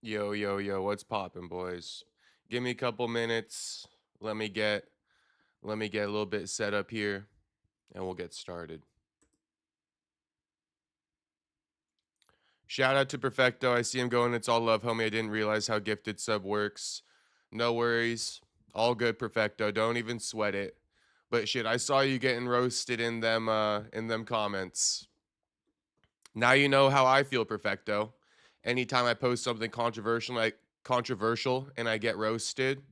Yo, yo, yo, what's poppin', boys? Give me a couple minutes. Let me get a little bit set up here and we'll get started. Shout out to Perfecto. I see him going. It's all love, homie. I didn't realize how gifted sub works. No worries. All good, Perfecto. Don't even sweat it. But shit, I saw you getting roasted in them comments. Now you know how I feel, Perfecto. Anytime I post something controversial and I get roasted,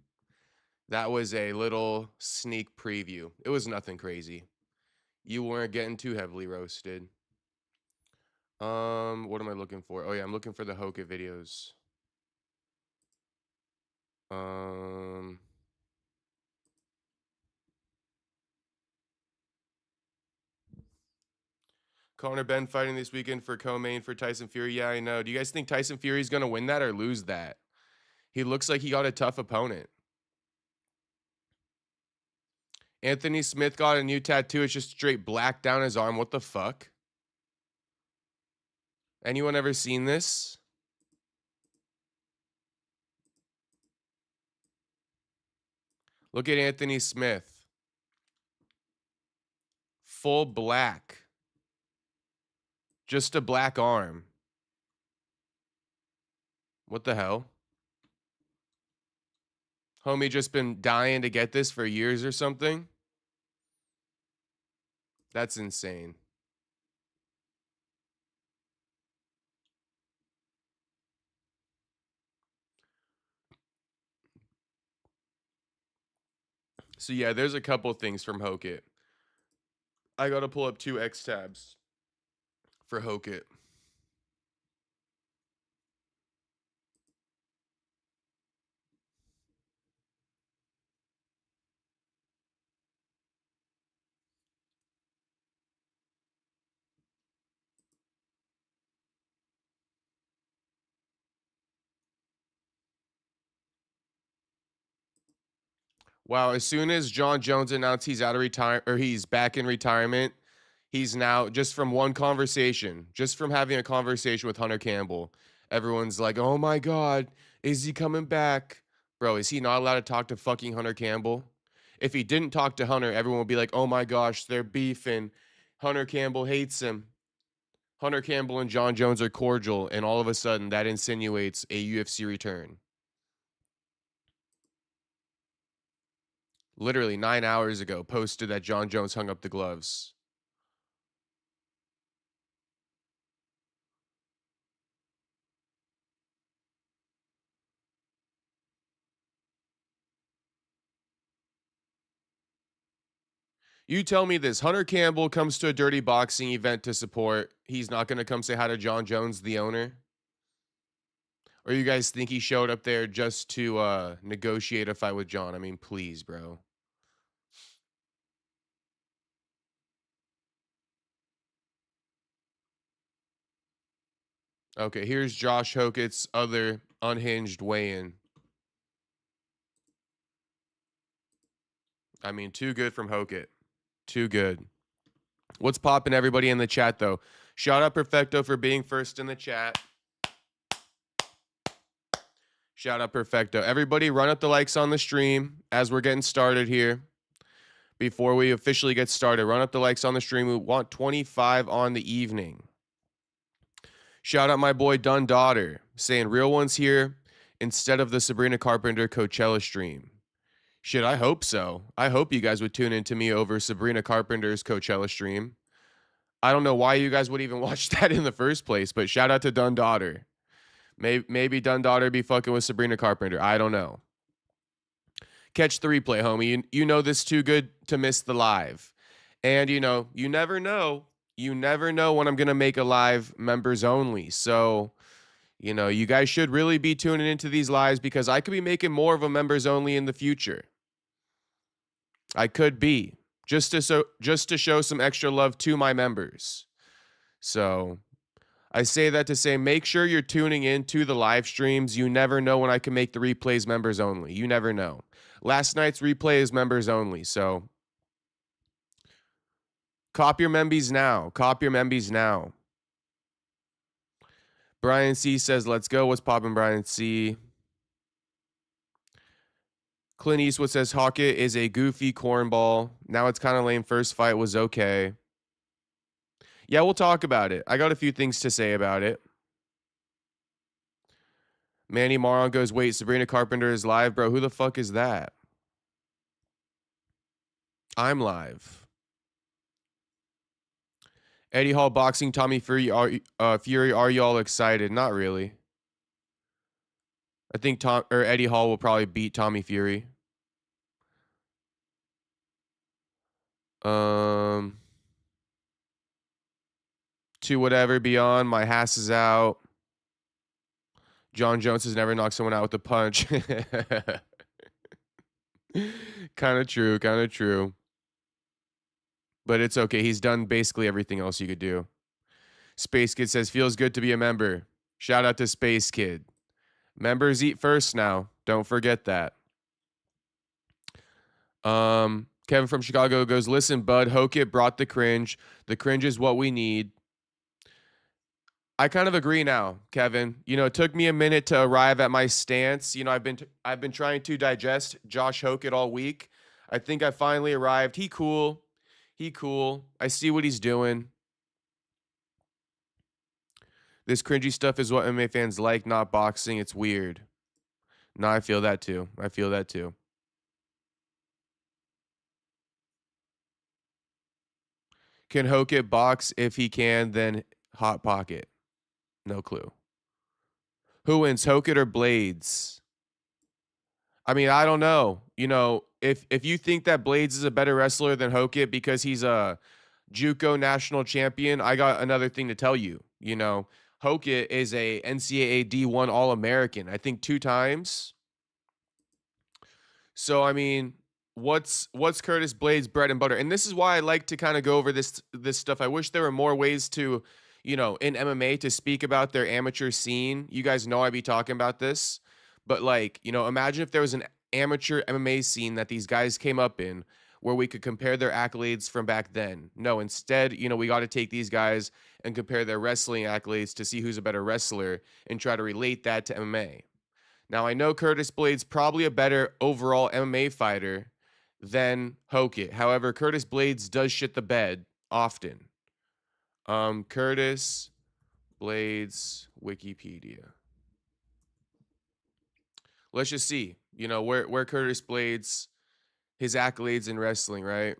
that was a little sneak preview. It was nothing crazy. You weren't getting too heavily roasted. What am I looking for? Oh yeah, I'm looking for the Hokit videos. Conor Ben fighting this weekend for co-main for Tyson Fury. Yeah, I know. Do you guys think Tyson Fury's gonna win that or lose that? He looks like he got a tough opponent. Anthony Smith got a new tattoo. It's just straight black down his arm. What the fuck? Anyone ever seen this? Look at Anthony Smith. Full black. Just a black arm. What the hell? Homie just been dying to get this for years or something? That's insane. So yeah, there's a couple things from Hokit. I gotta pull up 2 X tabs for Hokit. Wow, as soon as Jon Jones announced he's out of he's back in retirement, he's now just from one conversation, just from having a conversation with Hunter Campbell, everyone's like, "Oh my god, is he coming back?" Bro, is he not allowed to talk to fucking Hunter Campbell? If he didn't talk to Hunter, everyone would be like, "Oh my gosh, they're beefing. Hunter Campbell hates him." Hunter Campbell and Jon Jones are cordial, and all of a sudden that insinuates a UFC return. Literally 9 hours ago, posted that Jon Jones hung up the gloves. You tell me this. Hunter Campbell comes to a dirty boxing event to support. He's not going to come say hi to Jon Jones, the owner? Or you guys think he showed up there just to negotiate a fight with Jon? I mean, please, bro. Okay, here's Josh Hokit's other unhinged weigh-in. I mean, too good from Hokit. Too good. What's popping, everybody in the chat, though? Shout out Perfecto for being first in the chat. Shout out Perfecto. Everybody run up the likes on the stream as we're getting started here. Before we officially get started, run up the likes on the stream. We want 25 on the evening. Shout out my boy Dun Daughter saying real ones here instead of the Sabrina Carpenter Coachella stream. Shit, I hope so. I hope you guys would tune into me over Sabrina Carpenter's Coachella stream. I don't know why you guys would even watch that in the first place, but shout out to Dun Daughter. Maybe Dun Daughter be fucking with Sabrina Carpenter. I don't know. Catch the replay, homie. You know this too good to miss the live. And you never know. You never know when I'm going to make a live members only. So, you guys should really be tuning into these lives because I could be making more of a members only in the future. I could be just to show some extra love to my members. So, I say that to say make sure you're tuning in to the live streams. You never know when I can make the replays members only. You never know. Last night's replay is members only. So cop your membies now. Cop your membies now. Brian C says, let's go. What's poppin', Brian C? Clint Eastwood says, Hokit is a goofy cornball. Now it's kind of lame. First fight was okay. Yeah, we'll talk about it. I got a few things to say about it. Manny Maron goes, wait, Sabrina Carpenter is live? Bro, who the fuck is that? I'm live. Eddie Hall boxing, Tommy Fury. Are you all excited? Not really. I think Eddie Hall will probably beat Tommy Fury. To whatever beyond. My Hass is out. Jon Jones has never knocked someone out with a punch. Kind of true. Kind of true. But it's okay. He's done basically everything else you could do. Space Kid says, feels good to be a member. Shout out to Space Kid. Members eat first now. Don't forget that. Kevin from Chicago goes, listen, bud, Hokit brought the cringe. The cringe is what we need. I kind of agree now, Kevin. You know, it took me a minute to arrive at my stance. You know, I've been trying to digest Josh Hokit all week. I think I finally arrived. He cool. He cool. I see what he's doing. This cringy stuff is what MMA fans like, not boxing. It's weird. No, I feel that too. I feel that too. Can Hokit box? If he can, then Hot Pocket. No clue. Who wins, Hokit or Blades? I mean, I don't know. You know, if you think that Blades is a better wrestler than Hokit because he's a JUCO national champion, I got another thing to tell you. You know, Hokit is a NCAA D1 All-American. I think 2 times. So I mean, what's Curtis Blades' bread and butter? And this is why I like to kind of go over this stuff. I wish there were more ways to, you know, in MMA to speak about their amateur scene. You guys know I be talking about this, but like, you know, imagine if there was an amateur MMA scene that these guys came up in where we could compare their accolades from back then. No, instead, you know, we got to take these guys and compare their wrestling accolades to see who's a better wrestler and try to relate that to MMA. Now, I know Curtis Blades probably a better overall MMA fighter than Hokit. However, Curtis Blades does shit the bed often. Curtis Blades Wikipedia. Let's just see, you know, where Curtis Blades, his accolades in wrestling, right?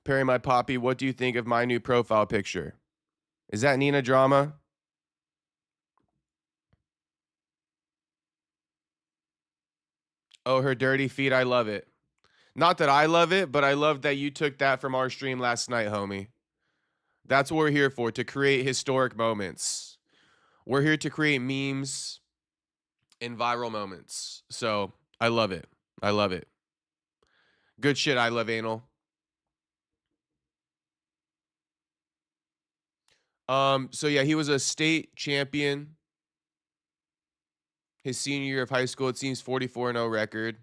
Perry, my poppy, what do you think of my new profile picture? Is that Nina Drama? Oh, her dirty feet. I love it. Not that I love it, but I love that you took that from our stream last night, homie. That's what we're here for, to create historic moments. We're here to create memes and viral moments. So I love it. I love it. Good shit. I love anal. So yeah, he was a state champion his senior year of high school. It seems 44-0 record.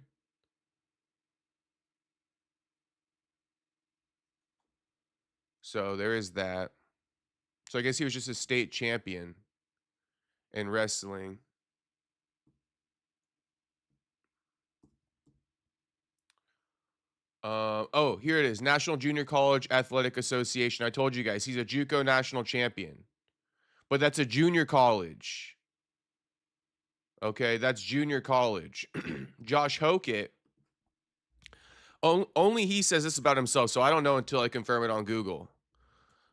So there is that. So I guess he was just a state champion in wrestling. Oh, here it is. National Junior College Athletic Association. I told you guys, he's a JUCO national champion. But that's a junior college. Okay, that's junior college. Josh Hokit, only he says this about himself, so I don't know until I confirm it on Google.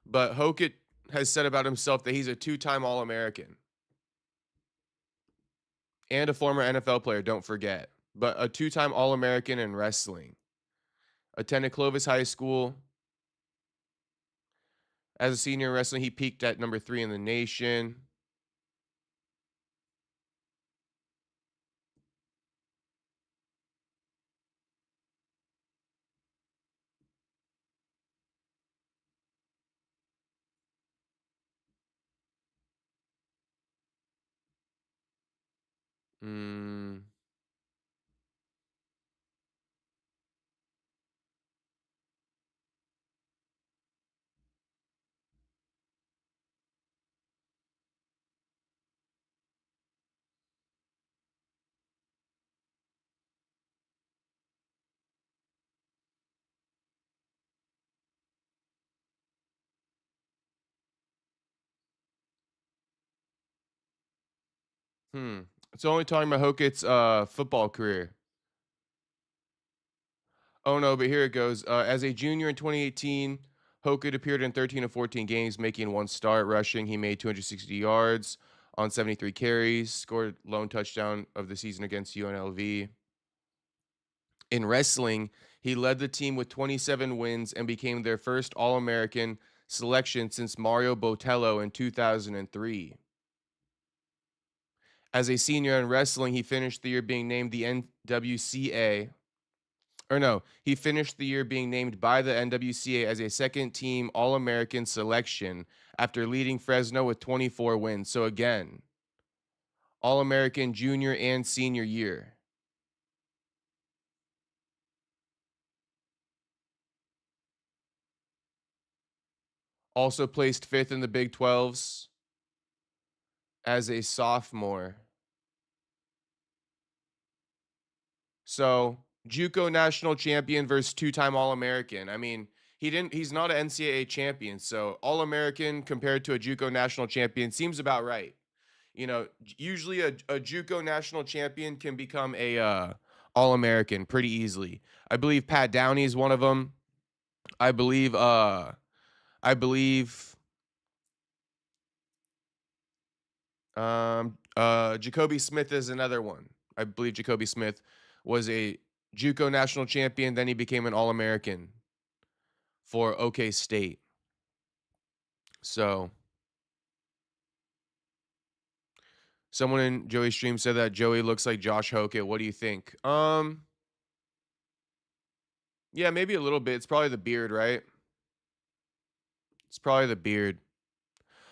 But Hokit has said about himself that he's a 2-time All-American and a former NFL player, don't forget. But a 2-time All-American in wrestling. Attended Clovis High School. As a senior in wrestling, he peaked at number 3 in the nation. Mm, Hmm. It's only talking about Hokit's football career. Oh no, but here it goes. As a junior in 2018, Hokit appeared in 13 of 14 games, making one start. Rushing, he made 260 yards on 73 carries, scored lone touchdown of the season against UNLV. In wrestling, he led the team with 27 wins and became their first All-American selection since Mario Botello in 2003. As a senior in wrestling, he finished the year being named the NWCA, or no, he finished the year being named by the NWCA as a second team All American selection after leading Fresno with 24 wins. So again, All American junior and senior year. Also placed fifth in the Big 12s as a sophomore. So JUCO national champion versus two-time All-American. I mean, he's not an NCAA champion, so All-American compared to a JUCO national champion seems about right. You know, usually a JUCO national champion can become a All-American pretty easily. I believe Pat Downey is one of them. I believe I believe Jacoby Smith is another one. I believe Jacoby Smith was a JUCO national champion, then he became an All-American for OK State. So someone in Joey's stream said that Joey looks like Josh Hokit. What do you think? Yeah, maybe a little bit. It's probably the beard, right? It's probably the beard.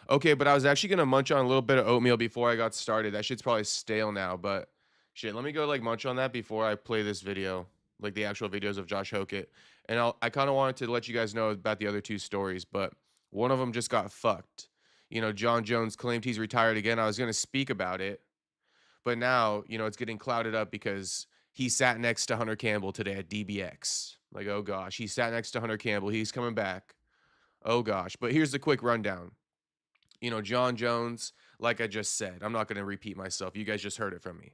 Okay, but I was actually gonna munch on a little bit of oatmeal before I got started. That shit's probably stale now, but shit, let me go like munch on that before I play this video, like the actual videos of Josh Hokit. And I kind of wanted to let you guys know about the other two stories, but one of them just got fucked. You know, Jon Jones claimed he's retired again. I was gonna speak about it, but now it's getting clouded up because he sat next to Hunter Campbell today at DBX. Like, oh gosh, he sat next to Hunter Campbell. He's coming back. Oh gosh, but here's the quick rundown. Jon Jones, like I just said, I'm not going to repeat myself. You guys just heard it from me.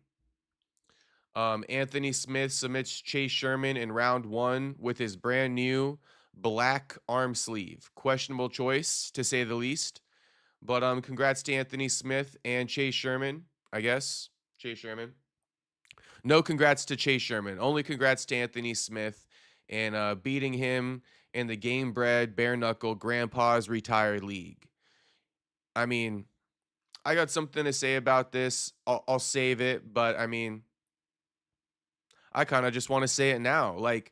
Anthony Smith submits Chase Sherman in round one with his brand new black arm sleeve. Questionable choice, to say the least. But congrats to Anthony Smith and Chase Sherman, I guess. Chase Sherman. No congrats to Chase Sherman. Only congrats to Anthony Smith and beating him in the game bred, bare knuckle, grandpa's retired league. I mean, I got something to say about this. I'll save it, but I mean, I kind of just want to say it now. Like,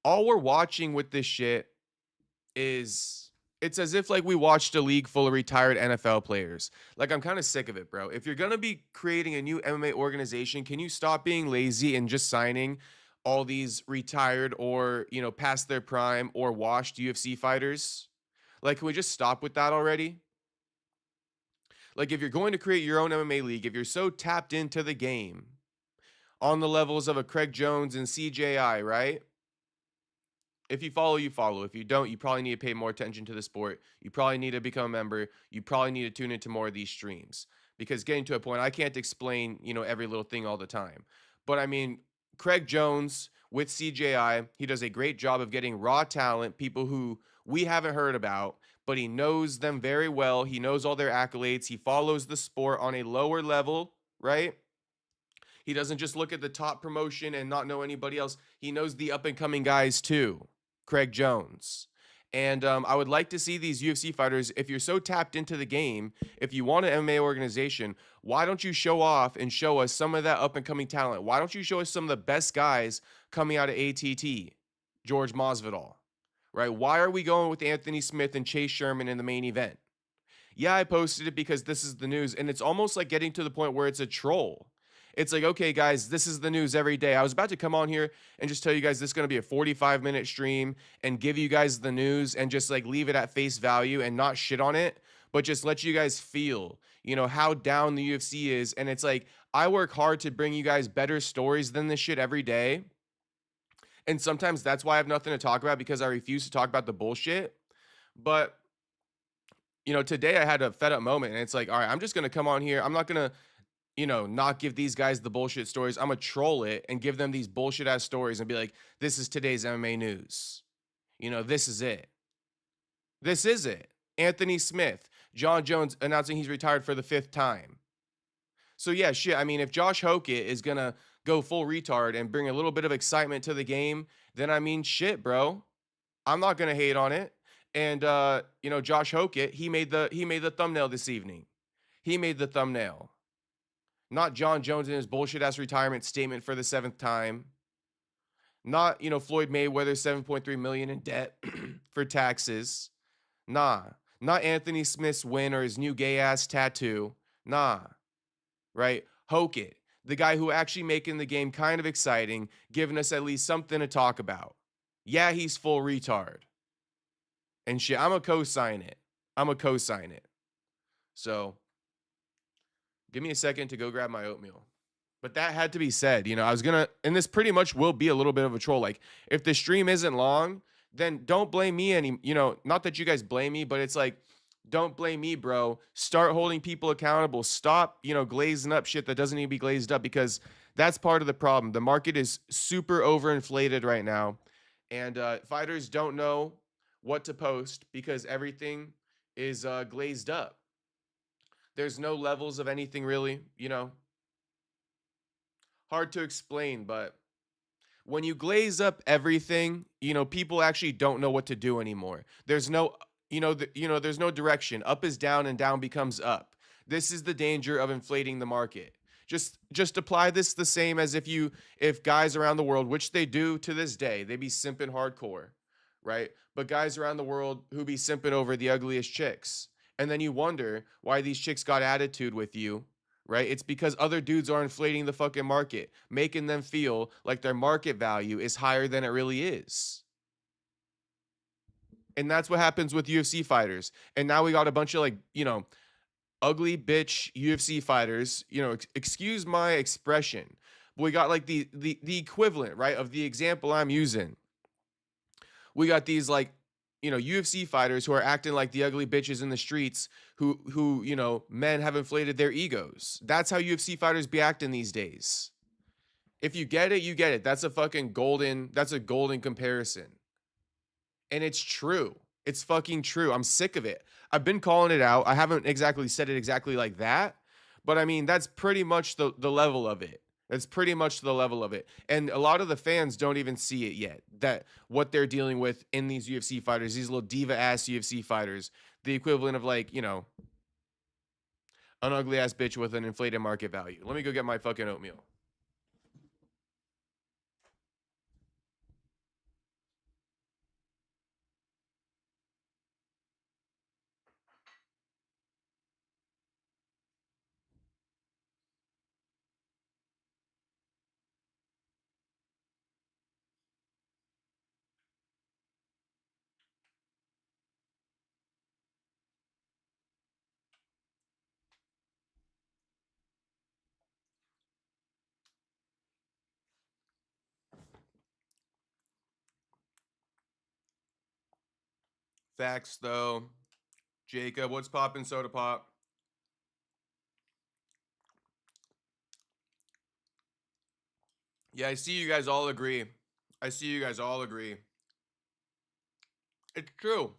all we're watching with this shit is it's as if like we watched a league full of retired NFL players. Like, I'm kind of sick of it, bro. If you're gonna be creating a new MMA organization, can you stop being lazy and just signing all these retired or past their prime or washed UFC fighters? Like, can we just stop with that already? Like, if you're going to create your own MMA league, if you're so tapped into the game on the levels of a Craig Jones and CJI, right? If you follow, you follow. If you don't, you probably need to pay more attention to the sport. You probably need to become a member. You probably need to tune into more of these streams because getting to a point, I can't explain, every little thing all the time. But I mean, Craig Jones with CJI, he does a great job of getting raw talent, people who we haven't heard about, but he knows them very well. He knows all their accolades. He follows the sport on a lower level, right? He doesn't just look at the top promotion and not know anybody else. He knows the up and coming guys too. Craig Jones. And I would like to see these UFC fighters, if you're so tapped into the game, if you want an MMA organization, why don't you show off and show us some of that up and coming talent? Why don't you show us some of the best guys coming out of ATT? George Masvidal, right? Why are we going with Anthony Smith and Chase Sherman in the main event? Yeah, I posted it because this is the news, and it's almost like getting to the point where it's a troll. It's like, okay, guys, this is the news every day. I was about to come on here and just tell you guys this is going to be a 45-minute stream and give you guys the news and just like leave it at face value and not shit on it, but just let you guys feel, how down the UFC is. And it's like, I work hard to bring you guys better stories than this shit every day. And sometimes that's why I have nothing to talk about because I refuse to talk about the bullshit. But today I had a fed up moment and it's like, all right, I'm just going to come on here. I'm not going to not give these guys the bullshit stories. I'm going to troll it and give them these bullshit ass stories and be like, this is today's MMA news. This is it. This is it. Anthony Smith, Jon Jones announcing he's retired for the 5th time. So yeah, shit. I mean, if Josh Hokit is going to go full retard and bring a little bit of excitement to the game, then I mean, shit, bro. I'm not going to hate on it. And Josh Hokit, he made the thumbnail this evening. He made the thumbnail. Not Jon Jones in his bullshit ass retirement statement for the 7th time. Not, Floyd Mayweather 7.3 million in debt for taxes. Nah. Not Anthony Smith's win or his new gay ass tattoo. Nah. Right? Hokit, the guy who actually making the game kind of exciting, giving us at least something to talk about. Yeah, he's full retard. And shit, I'm a co-sign it. So, give me a second to go grab my oatmeal. But that had to be said. I was going to, and this pretty much will be a little bit of a troll. Like, if the stream isn't long, then don't blame me not that you guys blame me, but it's like, don't blame me, bro. Start holding people accountable. Stop, glazing up shit that doesn't need to be glazed up, because that's part of the problem. The market is super overinflated right now. And fighters don't know what to post because everything is glazed up. There's no levels of anything really, hard to explain, but when you glaze up everything, people actually don't know what to do anymore. There's no, there's no direction. Up is down and down becomes up. This is the danger of inflating the market. Just apply this the same as if guys around the world, which they do to this day, they be simping hardcore, right? But guys around the world who be simping over the ugliest chicks. And then you wonder why these chicks got attitude with you, right? It's because other dudes are inflating the fucking market, making them feel like their market value is higher than it really is. And that's what happens with UFC fighters. And now we got a bunch of ugly bitch UFC fighters, excuse my expression, but we got like the equivalent, right, of the example I'm using. We got these UFC fighters who are acting like the ugly bitches in the streets who men have inflated their egos. That's how UFC fighters be acting these days. If you get it, you get it. That's a golden comparison. And it's true. It's fucking true. I'm sick of it. I've been calling it out. I haven't exactly said it exactly like that, but I mean, that's pretty much the level of it. That's pretty much the level of it. And a lot of the fans don't even see it yet, that what they're dealing with in these UFC fighters, these little diva-ass UFC fighters, the equivalent of an ugly-ass bitch with an inflated market value. Let me go get my fucking oatmeal. Facts, though. Jacob, what's poppin', Soda Pop? Yeah, I see you guys all agree. It's true.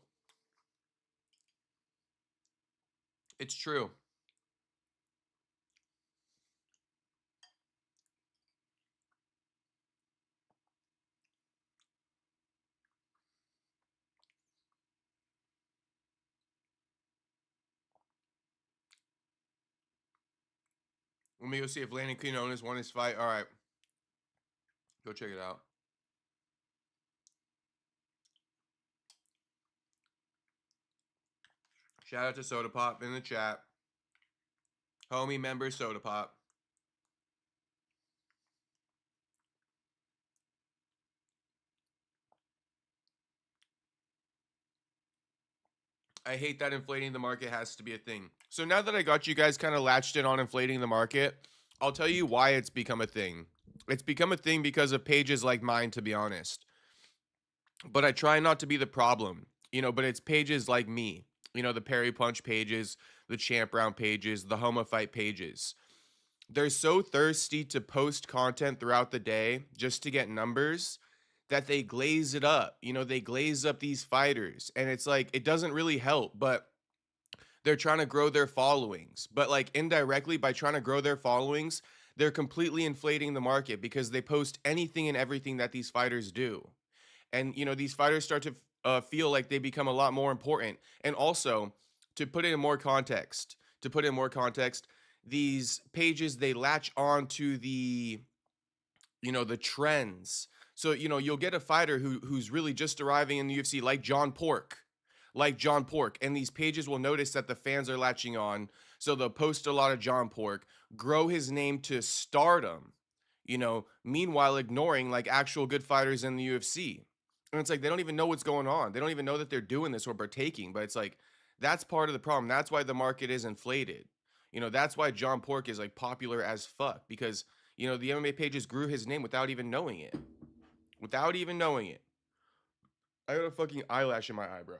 It's true. Let me go see if Landon Quinones won his fight. All right. Go check it out. Shout out to Soda Pop in the chat. Homie member Soda Pop. I hate that inflating the market has to be a thing. So now that I got you guys kind of latched in on inflating the market, I'll tell you why it's become a thing. It's become a thing because of pages like mine, to be honest. But I try not to be the problem, but it's pages like me, the Perry Punch pages, the Champ Round pages, the Homo Fight pages. they're so thirsty to post content throughout the day just to get numbers that they glaze it up. You know, they glaze up these fighters, and it's like it doesn't really help, but they're trying to grow their followings. But like indirectly by trying to grow their followings, they're completely inflating the market because they post anything and everything that these fighters do. And you know, these fighters start to feel like they become a lot more important. And also, to put it in more context, these pages, they latch on to the, you know, the trends. So you know, you'll get a fighter who's really just arriving in the UFC, like John Pork, and these pages will notice that the fans are latching on, so they'll post a lot of John Pork, grow his name to stardom, you know, meanwhile ignoring like actual good fighters in the UFC. And it's like they don't even know what's going on. They don't even know that they're doing this or partaking, but it's like that's part of the problem. That's why the market is inflated. You know, that's why John Pork is like popular as fuck, because you know, the MMA pages grew his name without even knowing it. Without even knowing it. I got a fucking eyelash in my eyebrow.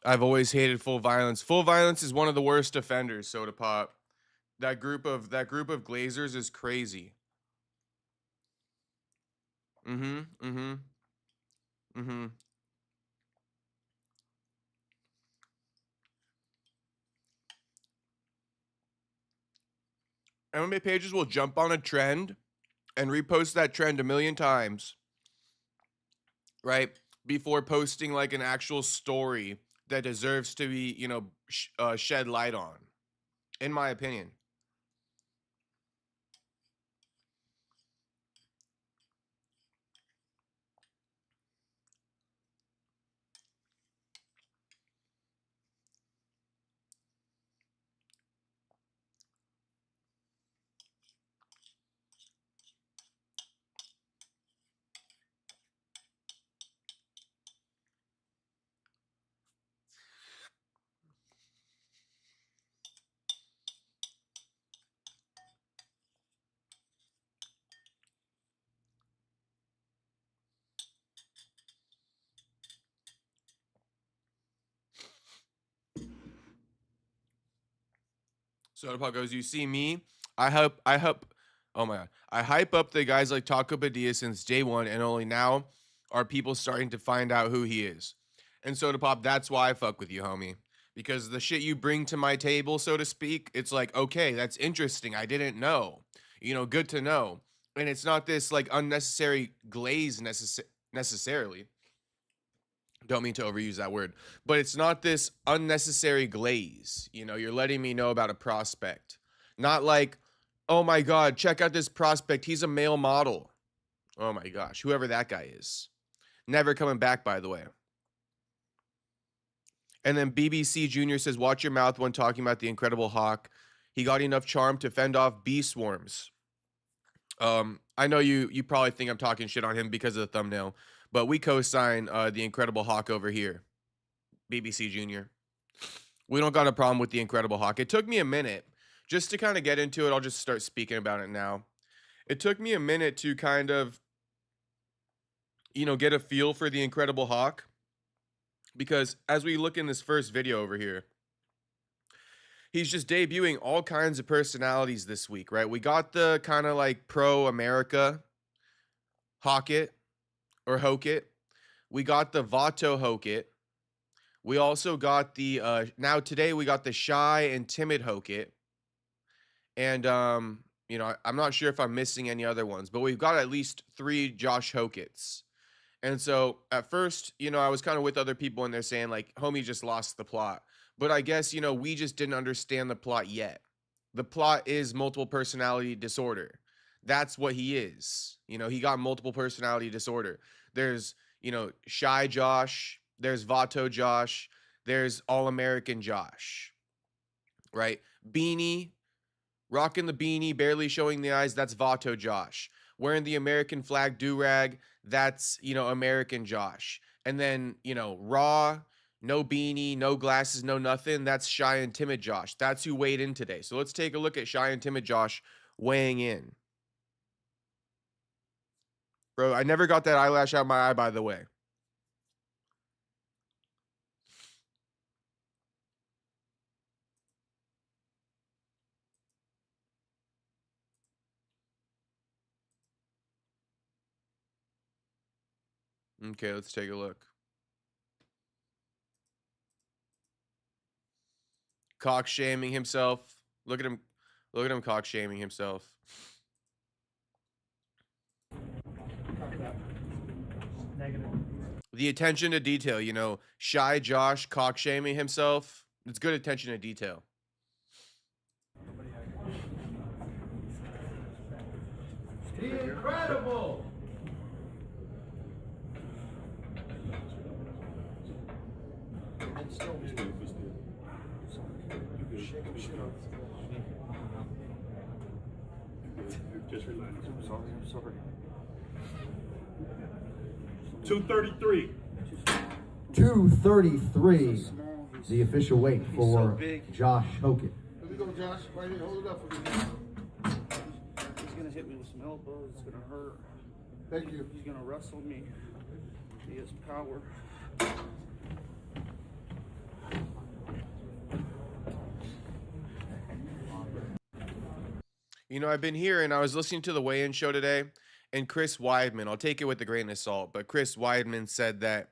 I've always hated full violence. Full violence is one of the worst offenders, soda pop. That group of glazers is crazy. Mm-hmm. Mm-hmm. Mm-hmm. MMA pages will jump on a trend and repost that trend a million times, right? Before posting like an actual story that deserves to be, you know, shed light on, in my opinion. Soda Pop goes, you see me? I hope oh my god. I hype up the guys like Taco Padilla since day one, and only now are people starting to find out who he is. And Soda Pop, that's why I fuck with you, homie. Because the shit you bring to my table, so to speak, it's like, okay, that's interesting. I didn't know. You know, good to know. And it's not this like unnecessary glaze necessarily. Don't mean to overuse that word, but it's not this unnecessary glaze. You know, you're letting me know about a prospect, not like, oh my god, check out this prospect, he's a male model. Oh my gosh, whoever that guy is, never coming back, by the way. And then BBC Junior says, watch your mouth when talking about the Incredible Hawk. He got enough charm to fend off bee swarms. I know you probably think I'm talking shit on him because of the thumbnail, but we co-sign the Incredible Hawk over here, BBC Junior. We don't got a problem with the Incredible Hawk. It took me a minute just to kind of get into it. I'll just start speaking about it now. It took me a minute to kind of, you know, get a feel for the Incredible Hawk, because as we look in this first video over here, he's just debuting all kinds of personalities this week, right? We got the kind of like pro America Hokit or Hokit. We got the Vato Hokit. We also got the now today we got the shy and timid Hokit. And you know, I'm not sure if I'm missing any other ones, but we've got at least 3 Josh Hokits. And so at first, you know, I was kind of with other people and they're saying like, homie just lost the plot. But I guess, you know, we just didn't understand the plot yet. the plot is multiple personality disorder. That's what he is. You know, he got multiple personality disorder. There's, you know, Shy Josh, there's Vato Josh, there's All American Josh, right? Beanie, rocking the beanie, barely showing the eyes, that's Vato Josh. Wearing the American flag do-rag, that's, you know, American Josh. And then, you know, raw, no beanie, no glasses, no nothing, that's Shy and Timid Josh. That's who weighed in today. So let's take a look at Shy and Timid Josh weighing in. Bro, I never got that eyelash out my eye, by the way. Okay, let's take a look. Cock shaming himself. Look at him. Look at him cock shaming himself. Negative. The attention to detail, you know, Shy Josh cock shaming himself. It's good attention to detail. Incredible! Just relax. I'm sorry. 233. 233, the official weight for big. Josh Hokit. Here we go, Josh. Right here. Hold it up for me. He's gonna hit me with some elbows. It's gonna hurt. Thank you. He's gonna wrestle me. He has power. You know, I've been here and I was listening to the weigh-in show today, and Chris Weidman, I'll take it with a grain of salt, but Chris Weidman said that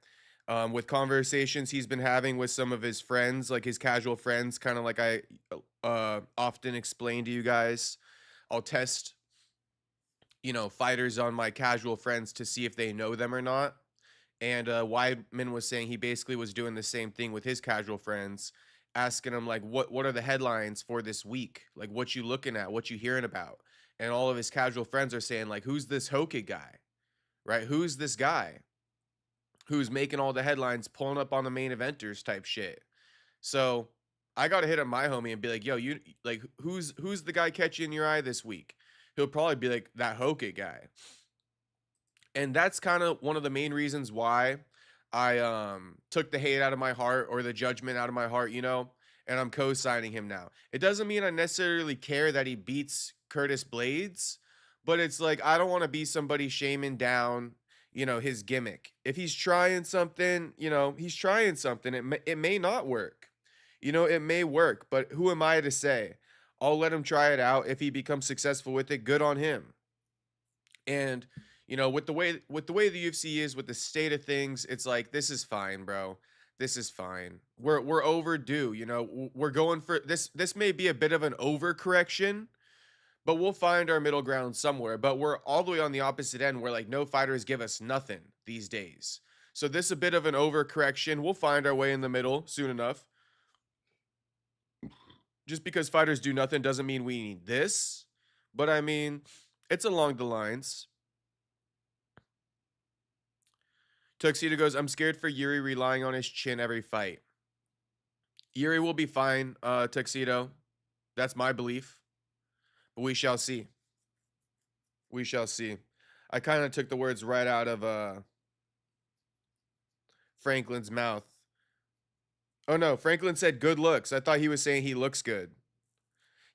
with conversations he's been having with some of his friends, like his casual friends, kind of like I often explain to you guys, I'll test, you know, fighters on my casual friends to see if they know them or not. And Weidman was saying he basically was doing the same thing with his casual friends, asking them like, what are the headlines for this week? Like, what you looking at? What you hearing about? And all of his casual friends are saying like, who's this Hokit guy, right? Who's this guy who's making all the headlines, pulling up on the main eventers type shit? So I got to hit up my homie and be like, yo, you like, who's the guy catching your eye this week? He'll probably be like, that Hokit guy. And that's kind of one of the main reasons why I took the hate out of my heart, or the judgment out of my heart, you know, and I'm co-signing him now. It doesn't mean I necessarily care that he beats Curtis Blades, but it's like I don't want to be somebody shaming down, you know, his gimmick. If he's trying something, you know, he's trying something. It may not work. You know, it may work, but who am I to say? I'll let him try it out. If he becomes successful with it, good on him. And you know, with the way the UFC is, with the state of things, it's like, this is fine, bro. This is fine. We're overdue. You know, we're going for this. This may be a bit of an overcorrection, but we'll find our middle ground somewhere. But we're all the way on the opposite end, where like no fighters give us nothing these days. So this is a bit of an overcorrection. We'll find our way in the middle soon enough. Just because fighters do nothing doesn't mean we need this. But I mean, it's along the lines. Tuxedo goes, I'm scared for Yuri relying on his chin every fight. Yuri will be fine, Tuxedo. That's my belief. But we shall see. We shall see. I kind of took the words right out of Franklin's mouth. Oh no, Franklin said good looks. I thought he was saying he looks good.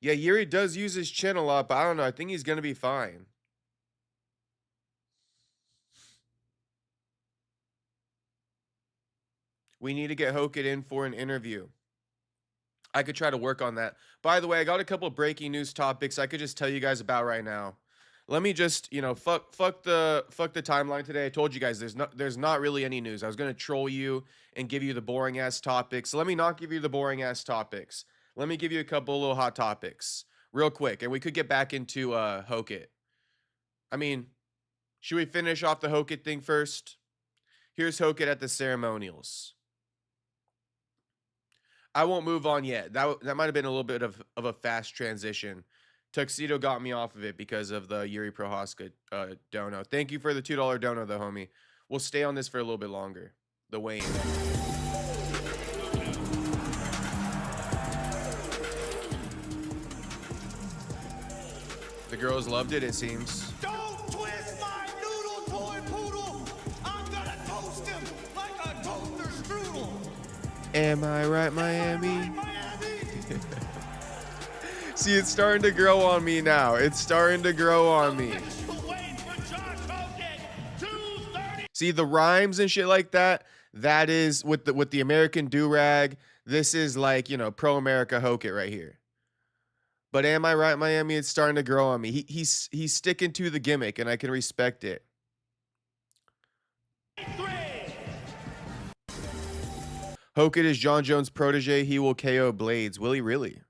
Yeah, Yuri does use his chin a lot, but I don't know. I think he's going to be fine. We need to get Hokit in for an interview. I could try to work on that. By the way, I got a couple breaking news topics I could just tell you guys about right now. Let me just, you know, fuck the timeline today. I told you guys there's not really any news. I was gonna troll you and give you the boring ass topics. So let me not give you the boring ass topics. Let me give you a couple little hot topics real quick, and we could get back into Hokit. I mean, should we finish off the Hokit thing first? Here's Hokit at the ceremonials. I won't move on yet. That might have been a little bit of a fast transition. Tuxedo got me off of it because of the Yuri Prohaska dono. Thank you for the $2 dono, though, homie. We'll stay on this for a little bit longer. The weigh-in. The girls loved it, it seems. Don't twist my noodle, toy poodle. I'm gonna toast him like a toaster strudel. Am I right, Miami? Right, Miami? See, it's starting to grow on me now. It's starting to grow on me. Official weight for Josh Hokit, 230. See, the rhymes and shit like that, that is with the American do-rag. This is like, you know, pro-America Hokit right here. But am I right, Miami? It's starting to grow on me. He's sticking to the gimmick, and I can respect it. Hokit is Jon Jones' protege. He will KO Blades. Will he really?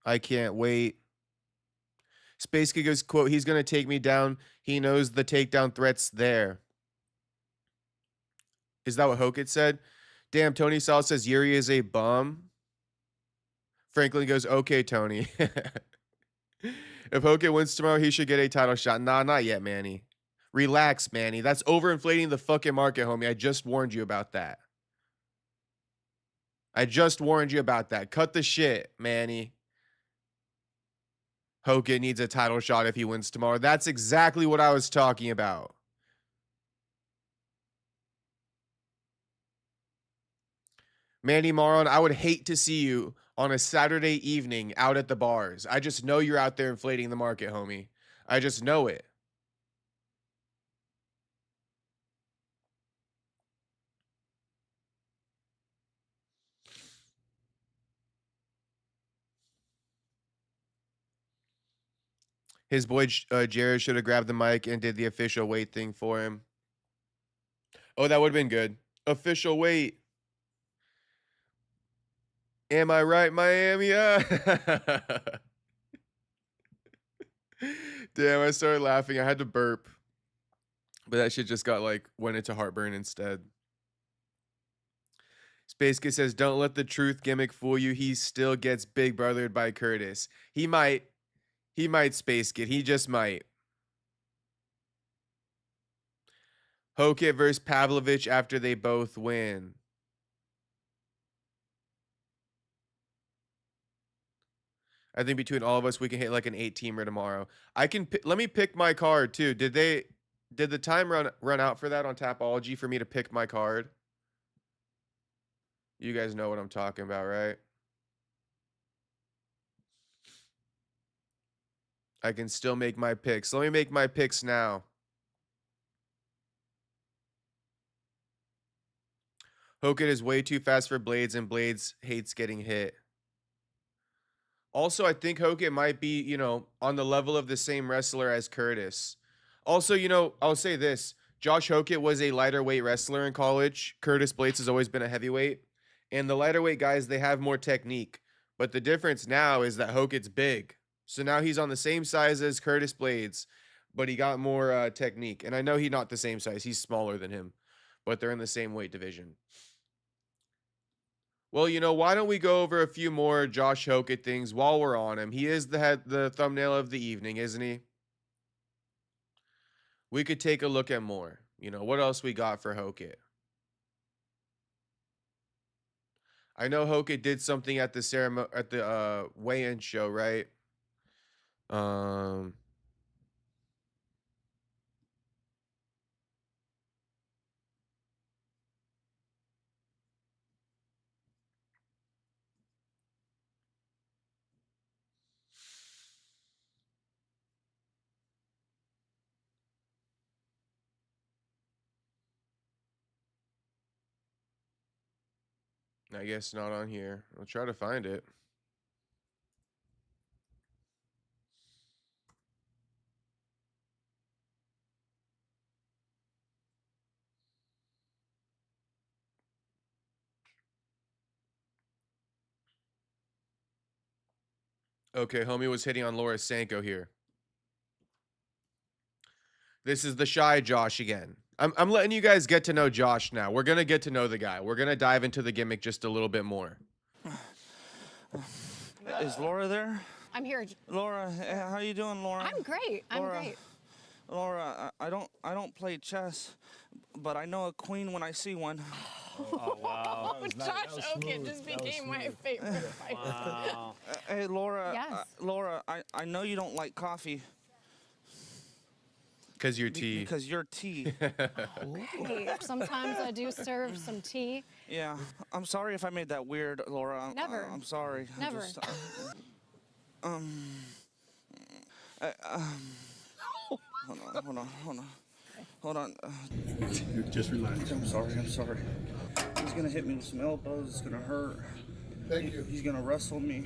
I can't wait. Space Kid goes, quote, he's going to take me down. He knows the takedown threat's there. Is that what Hokit said? Damn, Tony Saul says Yuri is a bum. Franklin goes, okay, Tony. If Hokit wins tomorrow, he should get a title shot. Nah, not yet, Manny. Relax, Manny. That's overinflating the fucking market, homie. I just warned you about that. I just warned you about that. Cut the shit, Manny. Hokit needs a title shot if he wins tomorrow. That's exactly what I was talking about. Mandy Maron, I would hate to see you on a Saturday evening out at the bars. I just know you're out there inflating the market, homie. I just know it. His boy Jared should have grabbed the mic and did the official weight thing for him. Oh, that would have been good. Official weight. Am I right, Miami? Damn, I started laughing. I had to burp. But that shit just got like, went into heartburn instead. Space Kid says, don't let the truth gimmick fool you. He still gets big brothered by Curtis. He might. He might, Space Kid. He just might. Hokit versus Pavlovich after they both win. I think between all of us, we can hit like an 8-teamer tomorrow. I can let me pick my card too. Did the time run out for that on Tapology for me to pick my card? You guys know what I'm talking about, right? I can still make my picks. Let me make my picks now. Hokit is way too fast for Blades, and Blades hates getting hit. Also, I think Hokit might be, you know, on the level of the same wrestler as Curtis. Also, you know, I'll say this. Josh Hokit was a lighter weight wrestler in college. Curtis Blades has always been a heavyweight. And the lighter weight guys, they have more technique. But the difference now is that Hokit's big. So now he's on the same size as Curtis Blades, but he got more technique. And I know he's not the same size. He's smaller than him. But they're in the same weight division. Well, you know, why don't we go over a few more Josh Hokit things while we're on him? He is the thumbnail of the evening, isn't he? We could take a look at more. You know, what else we got for Hokit? I know Hokit did something at the ceremony at the weigh-in show, right? I guess not on here. I'll try to find it. Okay, homie was hitting on Laura Sanko here. This is the shy Josh again. I'm letting you guys get to know Josh now. We're gonna get to know the guy. We're gonna dive into the gimmick just a little bit more. Is Laura there? I'm here. Laura, how you doing, Laura? I'm great. I'm Laura, great. Laura, I don't play chess, but I know a queen when I see one. Oh, Josh Hokit just became my favorite fighter. Wow. Hey, Laura. Yes. Laura, I know you don't like coffee. Because you're tea. Because you're tea. Okay. Sometimes I do serve some tea. Yeah. I'm sorry if I made that weird, Laura. Never. I'm sorry. Never. Hold on. Just relax. I'm sorry. He's gonna hit me with some elbows. It's gonna hurt. Thank you. He's gonna wrestle me.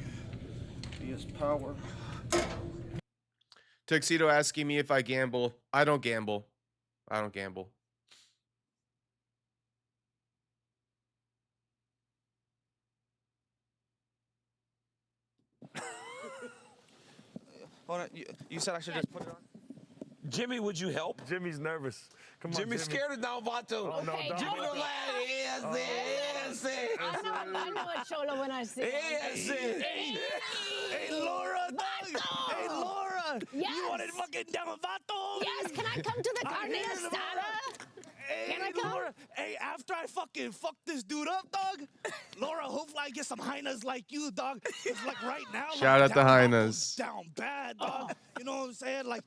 He has power. Tuxedo asking me if I gamble. I don't gamble. I don't gamble. Hold on. You said I should just put it on? Jimmy, would you help? Jimmy's nervous. Come on, Jimmy's scared of Don Vato. Oh, no, Okay, don't Jimmy do don't that. like it. I know a cholo when I see it. Hey, Laura, dog. Hey, Laura. Yes. You wanted fucking Don Vato? Yes, can I come to the carne here, asada? Hey, Can I come? Laura. Hey, after I fucking fuck this dude up, dog. Laura, hopefully I get some hyenas like you, dog. 'Cause, like right now, Shout out like, to Don hyenas. Vato's down bad, dog. You know what I'm saying? Like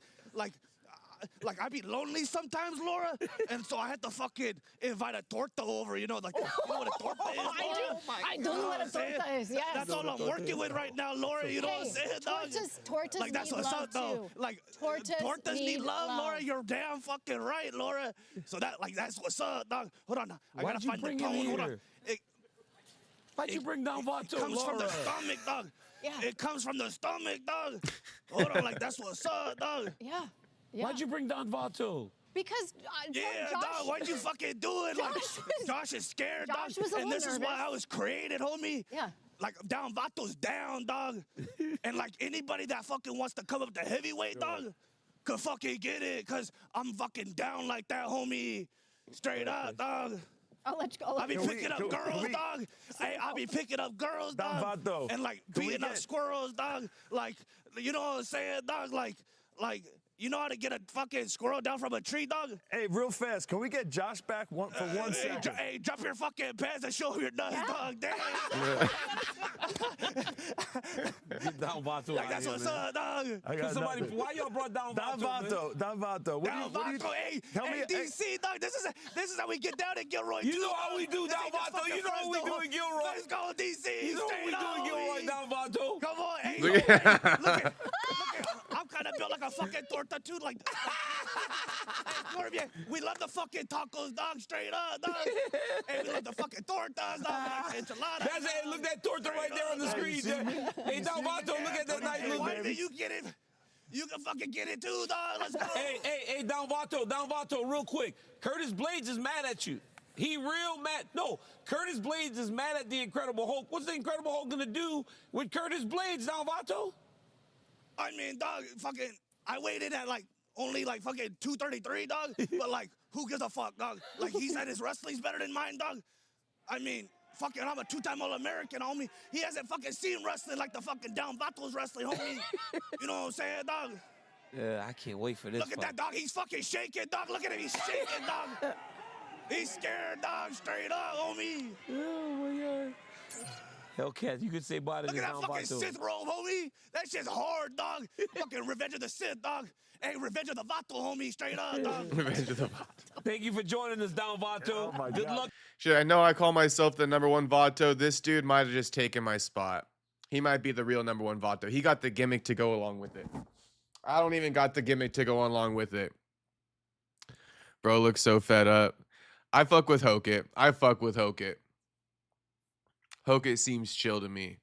I be lonely sometimes, Laura, and so I had to fucking invite a torta over. You know, like you know what a torta is, Laura? I do know what a torta is, yes. That's all I'm working with right now, Laura. You know what I'm saying, dog? Tortas Like that's need what's love up, though. too. Like Tortas need need love, love. Laura. You're damn fucking right, Laura. So that's what's up, dog. Hold on, I Why'd gotta you find the bring tone. him Hold on. here? It Why'd you bring down Vato, comes from the Laura? stomach, dog. Yeah. It comes from the stomach, dog. Hold on, like that's what's up, dog. Yeah. Why'd you bring down Vato? Because Yeah, Josh, dog, why'd you fucking do it? Like, Josh is scared, Josh dog. was a And this little is why nervous. I was created, homie. Yeah. Like, down, Vato's down, dog. And, like, anybody that fucking wants to come up to heavyweight, dog, could fucking get it. Because I'm fucking down like that, homie. Straight up, dog. I'll let you go. I be picking up girls, dog. I be picking up girls, dog. Vato, And, like, can we beating up get- squirrels, dog. Like, you know what I'm saying, dog? Like, you know how to get a fucking squirrel down from a tree, dog? Hey, real fast, can we get Josh back for 1 second? Hey, drop your fucking pants and show him your nuts, dog. Damn. Get down Vato. Like, that's what's up, dog. I got Somebody, nothing. why y'all brought down Don Vato? Vato, Don Vato. Down Vato, hey, tell me, DC, dog. This is how we get down in Gilroy. You too, know how dog. we do This down ain't just Vato. fucking You know how we Fresno. do in Gilroy. Let's go, DC. You know what we Straight do in Gilroy, homie. down Vato? Come on, hey, Look look, at- at, I'm kind of built like a fucking torta too, like. We love the fucking tacos, dog. Straight up, dog. Hey, we love the fucking tortas, dog. Enchiladas. That's it. Look at that torta right there on the screen. Hey, down Vato, look at that nice Hey, little why baby. did you get it? You can fucking get it too, dog. Let's go. Hey, down Vato, real quick. Curtis Blades is mad at you. He real mad. No, Curtis Blades is mad at the Incredible Hulk. What's the Incredible Hulk gonna do with Curtis Blades, down Vato? I mean, dog, fucking, I waited at only fucking 233, dog. But who gives a fuck, dog? Like he said his wrestling's better than mine, dog. I mean, fucking, I'm a 2-time All-American, homie. He hasn't fucking seen wrestling like the fucking Down Vato's wrestling, homie. You know what I'm saying, dog? Yeah, I can't wait for this. Look at that, dog. He's fucking shaking, dog. Look at him. He's shaking, dog. He's scared, dog. Straight up, homie. Oh my God. Hellcat, you could say bye to Look this at down that fucking Vato. Sith robe, homie. That shit's hard, dog. Fucking Revenge of the Sith, dog. Hey, Revenge of the Vato, homie. Straight up, dog. Revenge of the Vato. Thank you for joining us, down Vato. Oh my Good God. luck. Shit, I know I call myself the #1 Vato. This dude might have just taken my spot. He might be the real #1 Vato. He got the gimmick to go along with it. I don't even got the gimmick to go along with it. Bro looks so fed up. I fuck with Hokit. Hokit seems chill to me.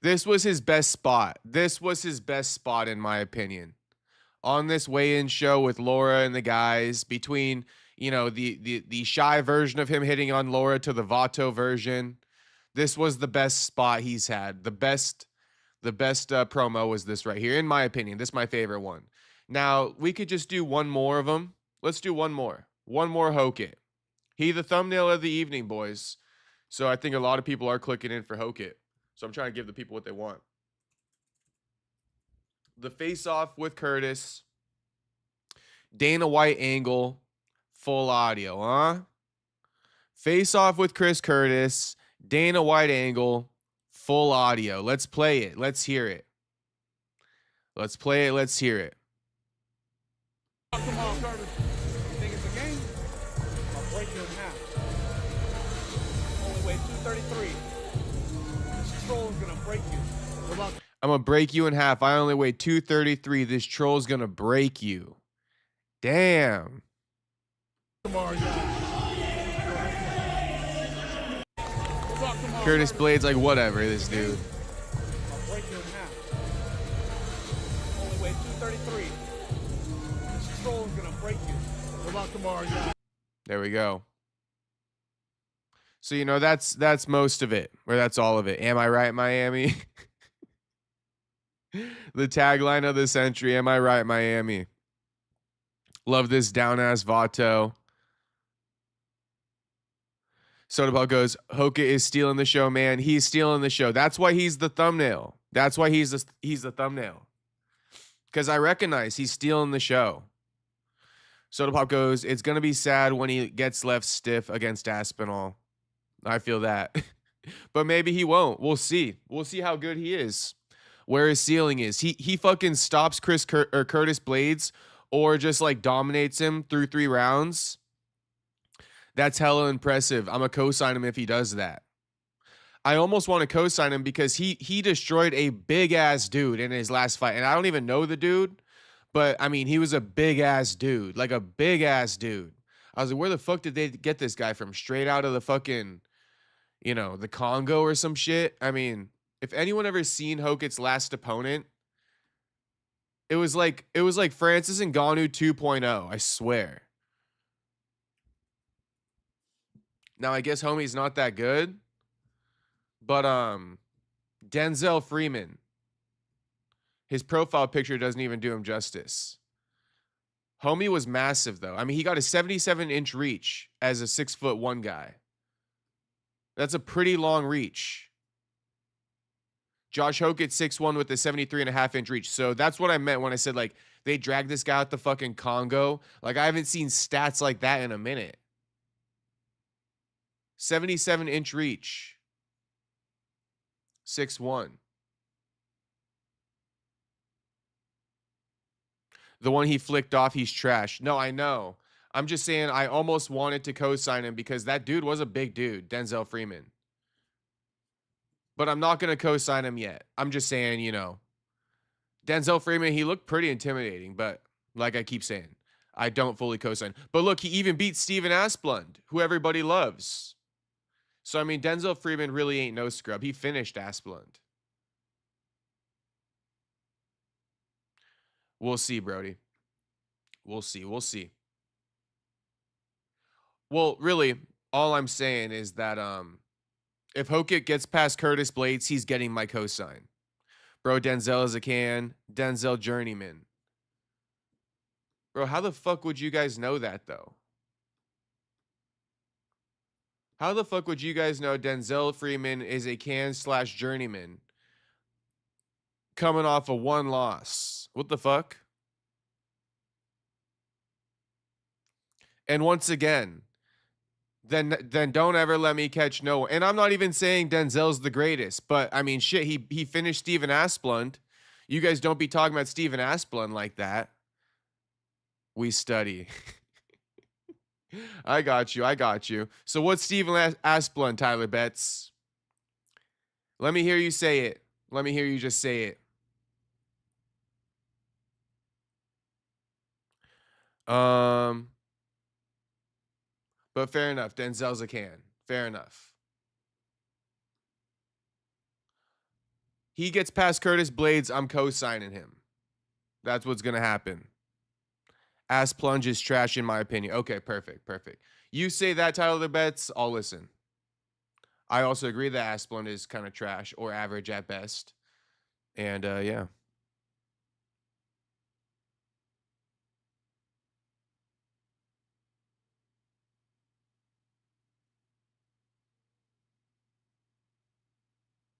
This was his best spot. In my opinion. On this weigh-in show with Laura and the guys, between, you know, the shy version of him hitting on Laura to the Vato version, this was the best spot he's had. The best promo was this right here, in my opinion. This is my favorite one. Now, we could just do one more of them. Let's do one more. One more Hokit. He the thumbnail of the evening, boys. So I think a lot of people are clicking in for Hokit. So I'm trying to give the people what they want. The face-off with Curtis. Dana White angle. Full audio, huh? Face-off with Chris Curtis. Dana White angle. Full audio. Let's play it. Let's hear it. Let's play it. Let's hear it. Come on, Curtis. You think it's a game? I'll break you in half. Only weigh 233. This troll is gonna break you. Good luck. I'm gonna break you in half. I only weigh 233. This troll's gonna break you. Damn. Tomorrow, Curtis Blades, like, whatever, this dude. I'll break you in half. Only weigh 233. This troll is gonna break you. Good luck tomorrow, guys. There we go. So, you know, that's most of it, or that's all of it. Am I right, Miami? The tagline of the century, am I right, Miami? Love this down-ass Vato. Sodaball goes, Hokit is stealing the show, man. He's stealing the show. That's why he's the thumbnail. That's why he's the thumbnail. Because I recognize he's stealing the show. Soda Pop goes, it's going to be sad when he gets left stiff against Aspinall. I feel that. But maybe he won't. We'll see. We'll see how good he is. Where his ceiling is. He fucking stops Curtis Blades or just like dominates him through 3 rounds. That's hella impressive. I'm going to co-sign him if he does that. I almost want to co-sign him because he destroyed a big-ass dude in his last fight. And I don't even know the dude, but, I mean, he was a big-ass dude. Like a big-ass dude. I was like, where the fuck did they get this guy from? Straight out of the fucking, you know, the Congo or some shit? I mean, if anyone ever seen Hokit's last opponent, it was like Francis Ngannou 2.0, I swear. Now, I guess homie's not that good, but Denzel Freeman, his profile picture doesn't even do him justice. Homie was massive, though. I mean, he got a 77-inch reach as a 6'1" guy. That's a pretty long reach. Josh Hokit 6'1" with a 73.5-inch reach. So that's what I meant when I said, like, they dragged this guy out the fucking Congo. Like, I haven't seen stats like that in a minute. 77-inch reach. 6'1". The one he flicked off, he's trash. No, I know. I'm just saying I almost wanted to co-sign him because that dude was a big dude, Denzel Freeman. But I'm not going to co-sign him yet. I'm just saying, you know, Denzel Freeman, he looked pretty intimidating, but like I keep saying, I don't fully co-sign. But look, he even beat Steven Asplund, who everybody loves. So, I mean, Denzel Freeman really ain't no scrub. He finished Asplund. We'll see, Brody. We'll see. We'll see. Well, really, all I'm saying is that if Hokit gets past Curtis Blades, he's getting my cosign. Bro, Denzel is a can. Denzel journeyman. Bro, how the fuck would you guys know that, though? How the fuck would you guys know Denzel Freeman is a can/journeyman coming off a 1 loss? What the fuck? And once again, then don't ever let me catch no one. And I'm not even saying Denzel's the greatest, but I mean, shit, he finished Steven Asplund. You guys don't be talking about Steven Asplund like that. We study. I got you. I got you. So what's Steven Asplund, Tyler Betts? Let me hear you say it. Let me hear you just say it. But fair enough. Denzel's a can. Fair enough. He gets past Curtis Blades. I'm co-signing him. That's what's going to happen. Ass plunge is trash in my opinion. Okay, perfect, perfect. You say that, Tyler Betts, I'll listen. I also agree that Asplund is kind of trash or average at best. And yeah.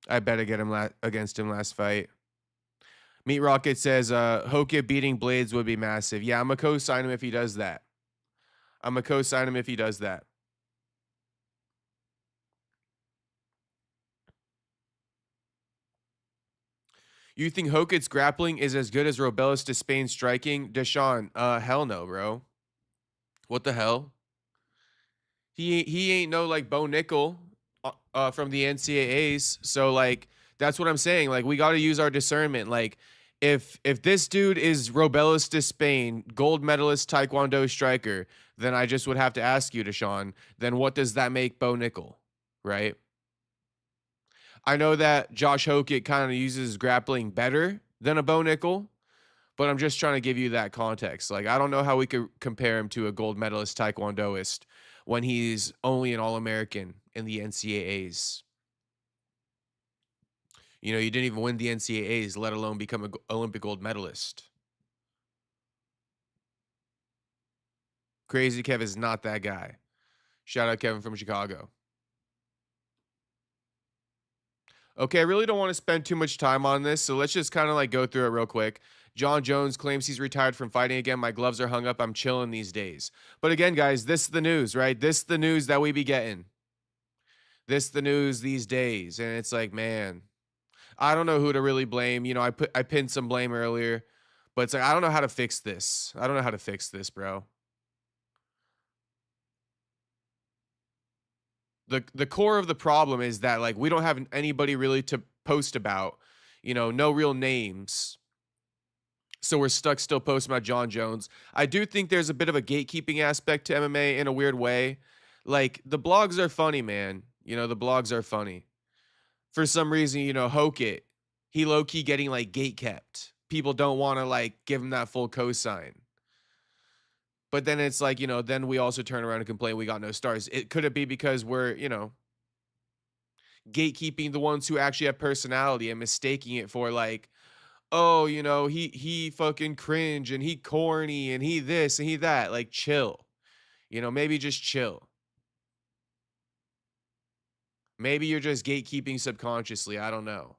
I bet against him last fight. Meat Rocket says Hokit beating Blades would be massive. Yeah, I'm going to co-sign him if he does that. I'm going to co-sign him if he does that. You think Hokit's grappling is as good as Robelis Despain's striking? Deshaun, hell no, bro. What the hell? He ain't no like Bo Nickel from the NCAAs. So like that's what I'm saying. Like we got to use our discernment. Like if this dude is Robelis Despain, gold medalist Taekwondo striker, then I just would have to ask you, Deshaun, then what does that make Bo Nickel, right? I know that Josh Hokit kind of uses grappling better than a Bo Nickel, but I'm just trying to give you that context. Like, I don't know how we could compare him to a gold medalist Taekwondoist when he's only an All-American in the NCAAs. You know, you didn't even win the NCAAs, let alone become an Olympic gold medalist. Crazy Kev is not that guy. Shout out Kevin from Chicago. Okay, I really don't want to spend too much time on this, so let's just kind of like go through it real quick. Jon Jones claims he's retired from fighting again. My gloves are hung up. I'm chilling these days. But again, guys, this is the news, right? This is the news that we be getting. This is the news these days. And it's like, man, I don't know who to really blame. You know, I pinned some blame earlier, but it's like, I don't know how to fix this. I don't know how to fix this, bro. The core of the problem is that like we don't have anybody really to post about, you know, no real names. So we're stuck still posting about Jon Jones. I do think there's a bit of a gatekeeping aspect to MMA in a weird way. Like the blogs are funny, man. You know, the blogs are funny. For some reason, you know, Hokit, he low-key getting like gate kept. People don't want to like give him that full cosign. But then it's like, you know, then we also turn around and complain we got no stars. Could it be because we're, you know, gatekeeping the ones who actually have personality and mistaking it for like, oh, you know, he fucking cringe and he corny and he this and he that. Like, chill. You know, maybe just chill. Maybe you're just gatekeeping subconsciously. I don't know.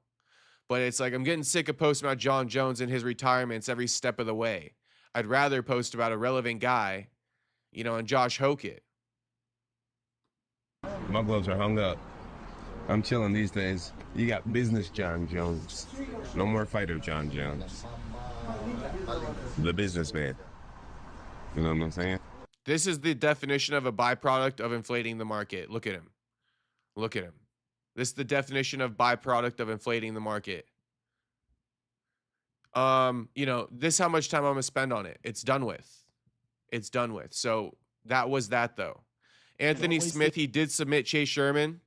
But it's like I'm getting sick of posting about Jon Jones and his retirements every step of the way. I'd rather post about a relevant guy, you know, and Josh Hokit. My gloves are hung up. I'm chilling these days. You got business Jon Jones. No more fighter Jon Jones. The businessman. You know what I'm saying? This is the definition of a byproduct of inflating the market. Look at him. Look at him. This is the definition of byproduct of inflating the market. You know, this is how much time I'm gonna spend on it. It's done with. It's done with. So that was that though. Anthony Smith, he did submit Chase Sherman.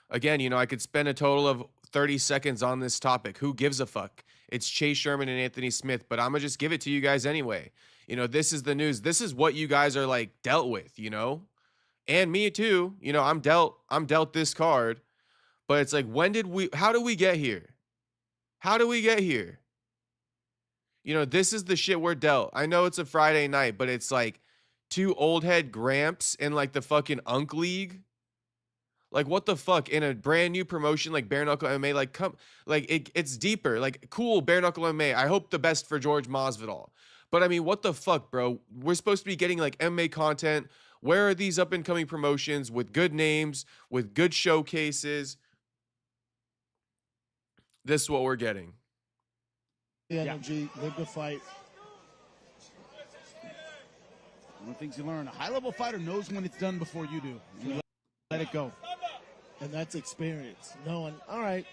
Again, you know, I could spend a total of 30 seconds on this topic. Who gives a fuck? It's Chase Sherman and Anthony Smith, but I'm gonna just give it to you guys anyway. You know, this is the news. This is what you guys are like dealt with, you know? And me too. You know, I'm dealt this card. But it's like, how did we get here? How do we get here? You know, this is the shit we're dealt. I know it's a Friday night, but it's like two old head Gramps in like the fucking Unk League. Like, what the fuck? In a brand new promotion like Bare Knuckle MMA, like, come, like, it's deeper. Like, cool, Bare Knuckle MMA. I hope the best for George Masvidal. But I mean, what the fuck, bro? We're supposed to be getting like MMA content. Where are these up and coming promotions with good names, with good showcases? This is what we're getting. The energy, live the fight. One of the things you learn, a high-level fighter knows when it's done before you do. You let it go. And that's experience. Knowing, all right,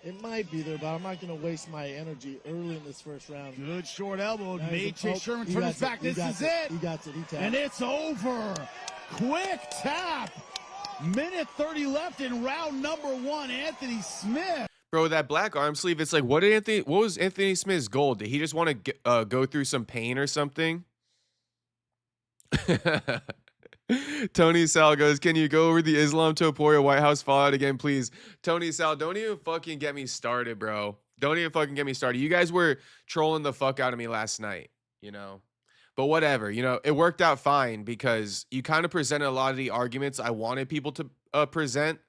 it might be there, but I'm not going to waste my energy early in this first round. Good short elbow. Made Chase Sherman turn his back. This is it. He got it. He tapped. And it's over. Quick tap. Minute 30 left in round number 1. Anthony Smith. Bro, that black arm sleeve, it's like, what was Anthony Smith's goal? Did he just want to go through some pain or something? Tony Sal goes, can you go over the Islam Topuria White House fallout again, please? Tony Sal, don't even fucking get me started, bro. Don't even fucking get me started. You guys were trolling the fuck out of me last night, you know? But whatever, you know, it worked out fine because you kind of presented a lot of the arguments I wanted people to present.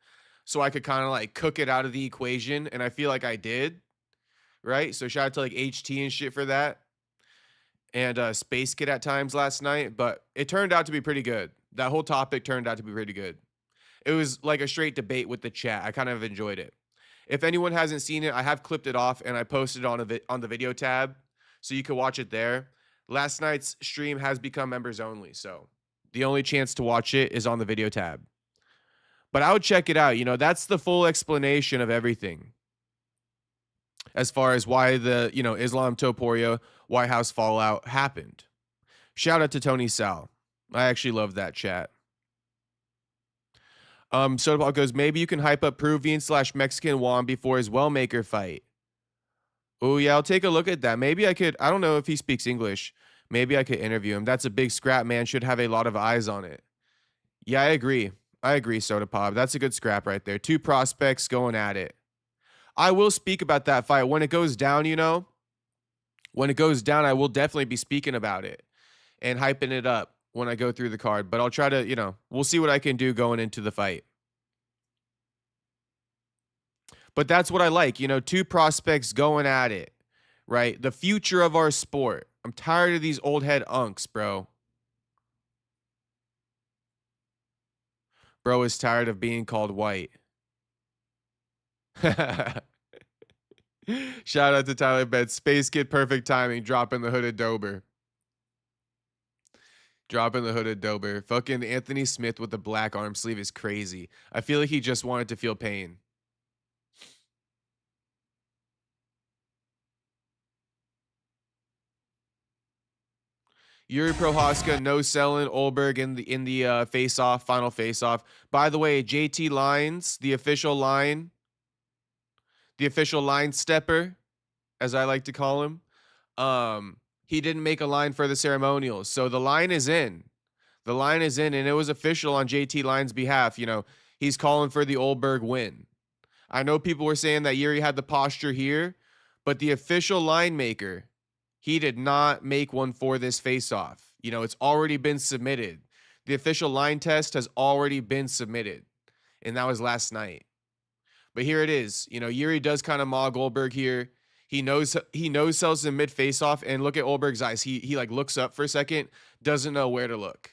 so I could kind of like cook it out of the equation, and I feel like I did, right? So shout out to like HT and shit for that, and Space Kid at times last night, but it turned out to be pretty good. That whole topic turned out to be pretty good. It was like a straight debate with the chat. I kind of enjoyed it. If anyone hasn't seen it, I have clipped it off and I posted it on the video tab, so you can watch it there. Last night's stream has become members only, so the only chance to watch it is on the video tab. But I would check it out. You know, that's the full explanation of everything as far as why the, you know, Islam Topuria White House fallout happened. Shout out to Tony Sal. I actually love that chat. Soda goes, maybe you can hype up Peruvian/Mexican Juan before his Wellmaker fight. Oh, yeah, I'll take a look at that. Maybe I could, I don't know if he speaks English. Maybe I could interview him. That's a big scrap, man. Should have a lot of eyes on it. Yeah, I agree. I agree, Soda Pop. That's a good scrap right there. Two prospects going at it. I will speak about that fight. When it goes down, you know, when it goes down, I will definitely be speaking about it and hyping it up when I go through the card. But I'll try to, you know, we'll see what I can do going into the fight. But that's what I like, you know, two prospects going at it, right? The future of our sport. I'm tired of these old head unks, bro. Bro is tired of being called white. Shout out to Tyler Bed. Space Kid, perfect timing. Dropping the hooded Dober. Dropping the hooded Dober. Fucking Anthony Smith with the black arm sleeve is crazy. I feel like he just wanted to feel pain. Yuri Prohaska, no selling Olberg in the face-off, final face-off. By the way, JT Lines, the official line stepper, as I like to call him, he didn't make a line for the ceremonials. So the line is in. The line is in, and it was official on JT Line's behalf. You know, he's calling for the Olberg win. I know people were saying that Yuri had the posture here, but the official line maker, he did not make one for this face-off. You know, it's already been submitted. The official line test has already been submitted, and that was last night. But here it is. You know, Yuri does kind of maul Goldberg here. He knows sells in mid face-off, and look at Olberg's eyes. He like looks up for a second, doesn't know where to look.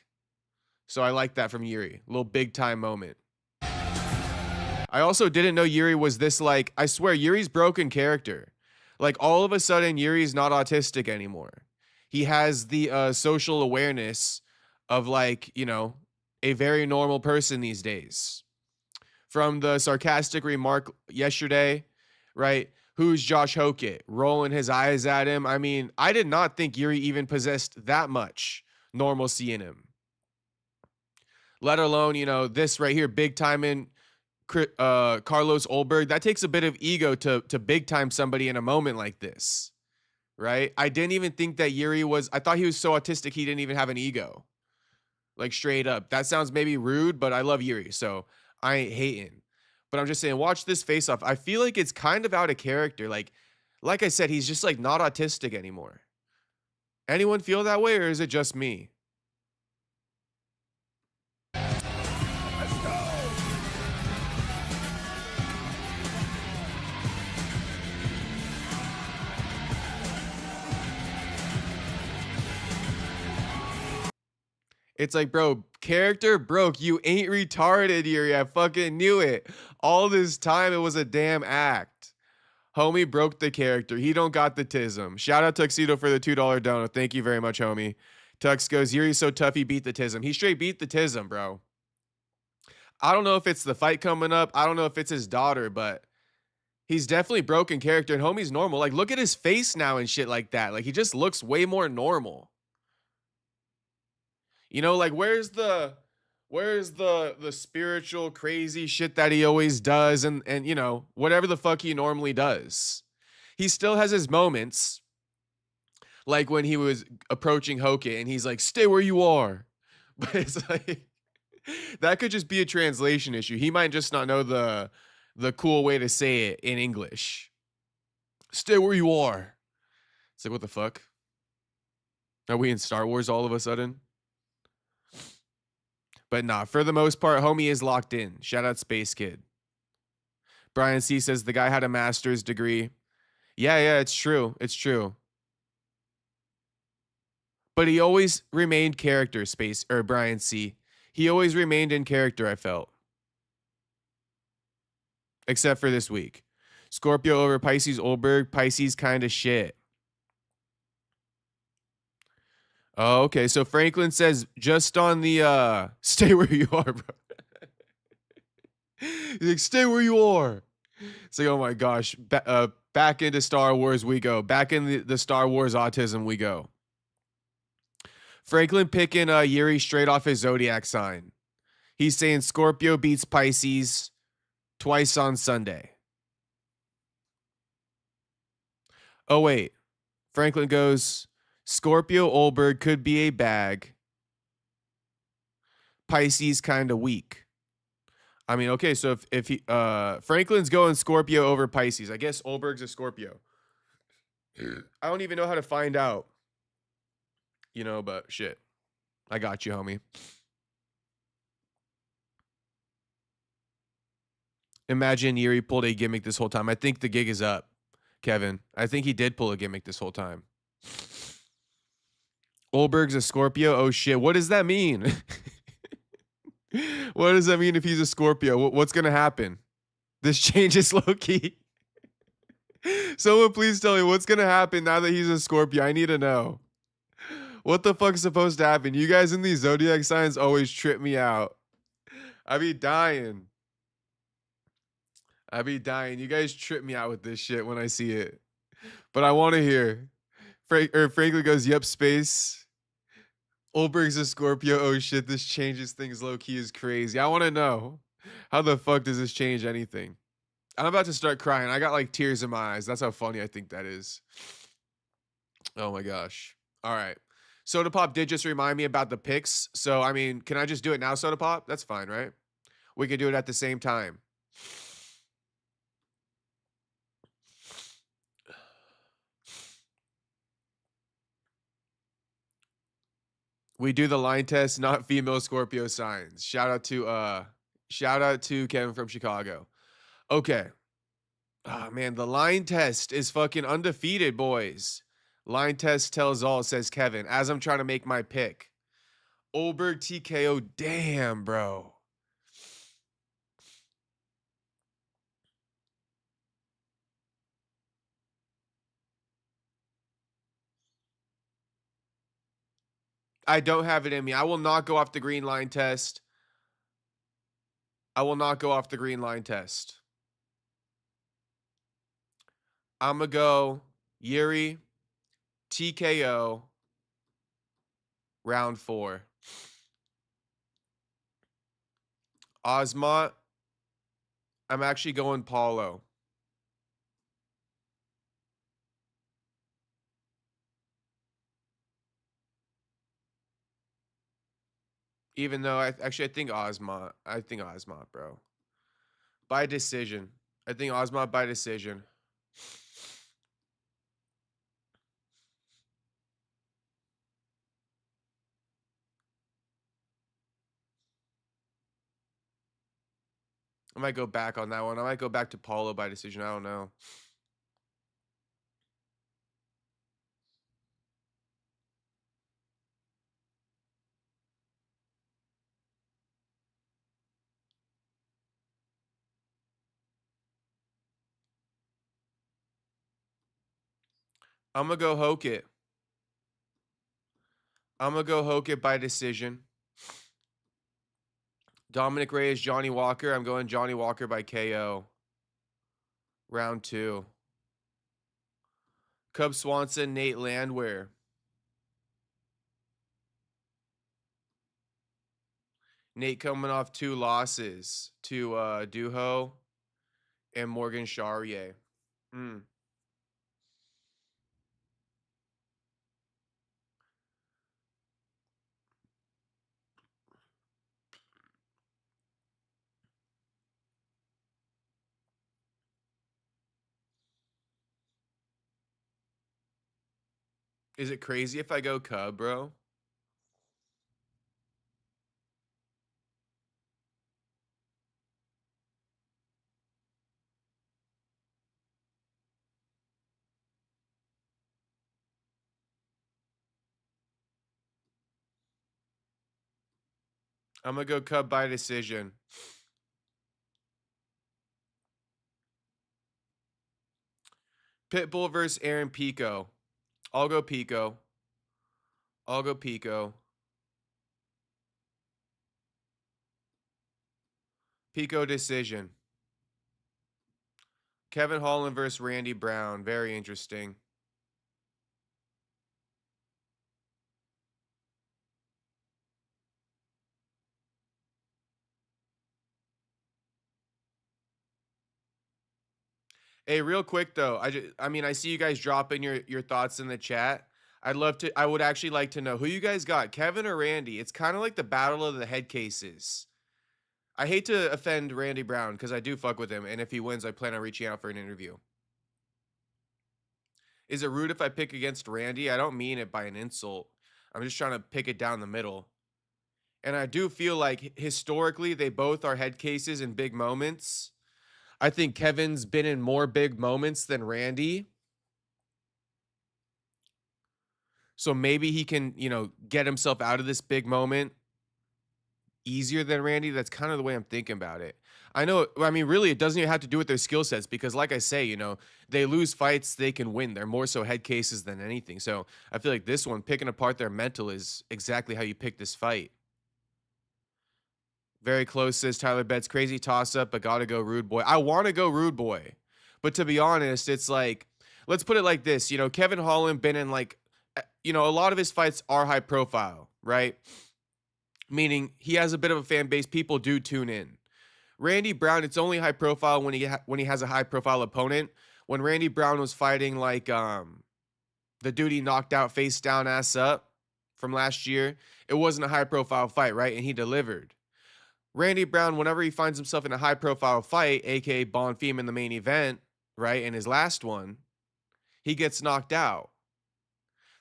So I like that from Yuri. A little big-time moment. I also didn't know Yuri was this, like, I swear, Yuri's broken character. Like, all of a sudden, Yuri's not autistic anymore. He has the social awareness of, like, you know, a very normal person these days. From the sarcastic remark yesterday, right? Who's Josh Hokit? Rolling his eyes at him. I mean, I did not think Yuri even possessed that much normalcy in him. Let alone, you know, this right here, big time in Carlos Olberg. That takes a bit of ego to big time somebody in a moment like this, right? I didn't even think that Yuri was, I thought he was so autistic he didn't even have an ego. Like, straight up. That sounds maybe rude, but I love Yuri, so I ain't hating. But I'm just saying, watch this face off. I feel like it's kind of out of character. Like I said, he's just like not autistic anymore. Anyone feel that way, or is it just me? It's like, bro, character broke. You ain't retarded, Yuri. I fucking knew it. All this time, it was a damn act. Homie broke the character. He don't got the tism. Shout out Tuxedo for the $2 donut. Thank you very much, homie. Tux goes, Yuri's so tough, he beat the tism. He straight beat the tism, bro. I don't know if it's the fight coming up. I don't know if it's his daughter, but he's definitely broken character, and homie's normal. Like, look at his face now and shit like that. Like, he just looks way more normal. You know, like, where's the spiritual crazy shit that he always does, and you know, whatever the fuck he normally does. He still has his moments, like when he was approaching Hokit and he's like, stay where you are. But it's like, that could just be a translation issue. He might just not know the cool way to say it in English. Stay where you are. It's like, what the fuck? Are we in Star Wars all of a sudden? But nah, for the most part, homie is locked in. Shout out Space Kid. Brian C says the guy had a master's degree. Yeah, it's true. It's true. But he always remained character, Space or Brian C. He always remained in character, I felt. Except for this week. Scorpio over Pisces Olberg. Pisces kind of shit. Oh, okay. So Franklin says just on the stay where you are, bro. He's like, stay where you are. It's like, oh my gosh. Back into Star Wars we go. Back in the Star Wars autism we go. Franklin picking Yuri straight off his zodiac sign. He's saying Scorpio beats Pisces twice on Sunday. Oh, wait. Franklin goes, Scorpio Olberg could be a bag. Pisces kind of weak. I mean, okay, so if he Franklin's going Scorpio over Pisces. I guess Olberg's a Scorpio. I don't even know how to find out. You know, but shit. I got you, homie. Imagine Yuri pulled a gimmick this whole time. I think the gig is up, Kevin. I think he did pull a gimmick this whole time. Olberg's a Scorpio? Oh, shit. What does that mean? What does that mean if he's a Scorpio? What's going to happen? This changes low-key. Someone please tell me what's going to happen now that he's a Scorpio. I need to know. What the fuck's supposed to happen? You guys in these zodiac signs always trip me out. I be dying. You guys trip me out with this shit when I see it. But I want to hear. Franklin goes, yep, Space. Olberg's a Scorpio. Oh shit, this changes things low-key is crazy. I want to know. How the fuck does this change anything? I'm about to start crying. I got like tears in my eyes. That's how funny I think that is. Oh my gosh. All right. Soda Pop did just remind me about the picks. So, I mean, can I just do it now, Soda Pop? That's fine, right? We could do it at the same time. We do the line test, not female Scorpio signs. Shout out to Kevin from Chicago. Okay. Oh man, the line test is fucking undefeated, boys. Line test tells all, says Kevin, as I'm trying to make my pick. Olberg TKO, damn, bro. I don't have it in me. I will not go off the green line test. I'm going to go Yuri, TKO, round 4. Osmont, I'm actually going Paulo. Even though I think Osmont. I think Osmont, bro. By decision. I think Osmont by decision. I might go back on that one. I might go back to Paulo by decision. I don't know. I'm going to go Hokit. By decision. Dominic Reyes, Johnny Walker. I'm going Johnny Walker by KO. Round 2. Cub Swanson, Nate Landwehr. Nate coming off 2 losses to Duho and Morgan Charrier. Is it crazy if I go Cub, bro? I'm going to go Cub by decision. Pitbull versus Aaron Pico. I'll go Pico. I'll go Pico. Pico decision. Kevin Holland versus Randy Brown. Very interesting. Hey, real quick though, I mean, I see you guys dropping your thoughts in the chat. I would actually like to know who you guys got, Kevin or Randy. It's kind of like the battle of the head cases. I hate to offend Randy Brown because I do fuck with him, and if he wins, I plan on reaching out for an interview. Is it rude if I pick against Randy? I don't mean it by an insult. I'm just trying to pick it down the middle. And I do feel like historically they both are head cases in big moments. I think Kevin's been in more big moments than Randy. So maybe he can, get himself out of this big moment easier than Randy. That's kind of the way I'm thinking about it. I know, I mean, really, it doesn't even have to do with their skill sets because, like I say, they lose fights, they can win. They're more so head cases than anything. So I feel like this one, picking apart their mental, is exactly how you pick this fight. Very close, says Tyler Betts. Crazy toss-up, but gotta go Rude Boy. I want to go Rude Boy. But to be honest, it's like, let's put it like this. Kevin Holland been in a lot of his fights are high profile, right? Meaning he has a bit of a fan base. People do tune in. Randy Brown, it's only high profile when he has a high profile opponent. When Randy Brown was fighting the dude he knocked out face down, ass up from last year, it wasn't a high profile fight, right? And he delivered. Randy Brown, whenever he finds himself in a high-profile fight, aka Bonfim in the main event, right, in his last one, he gets knocked out.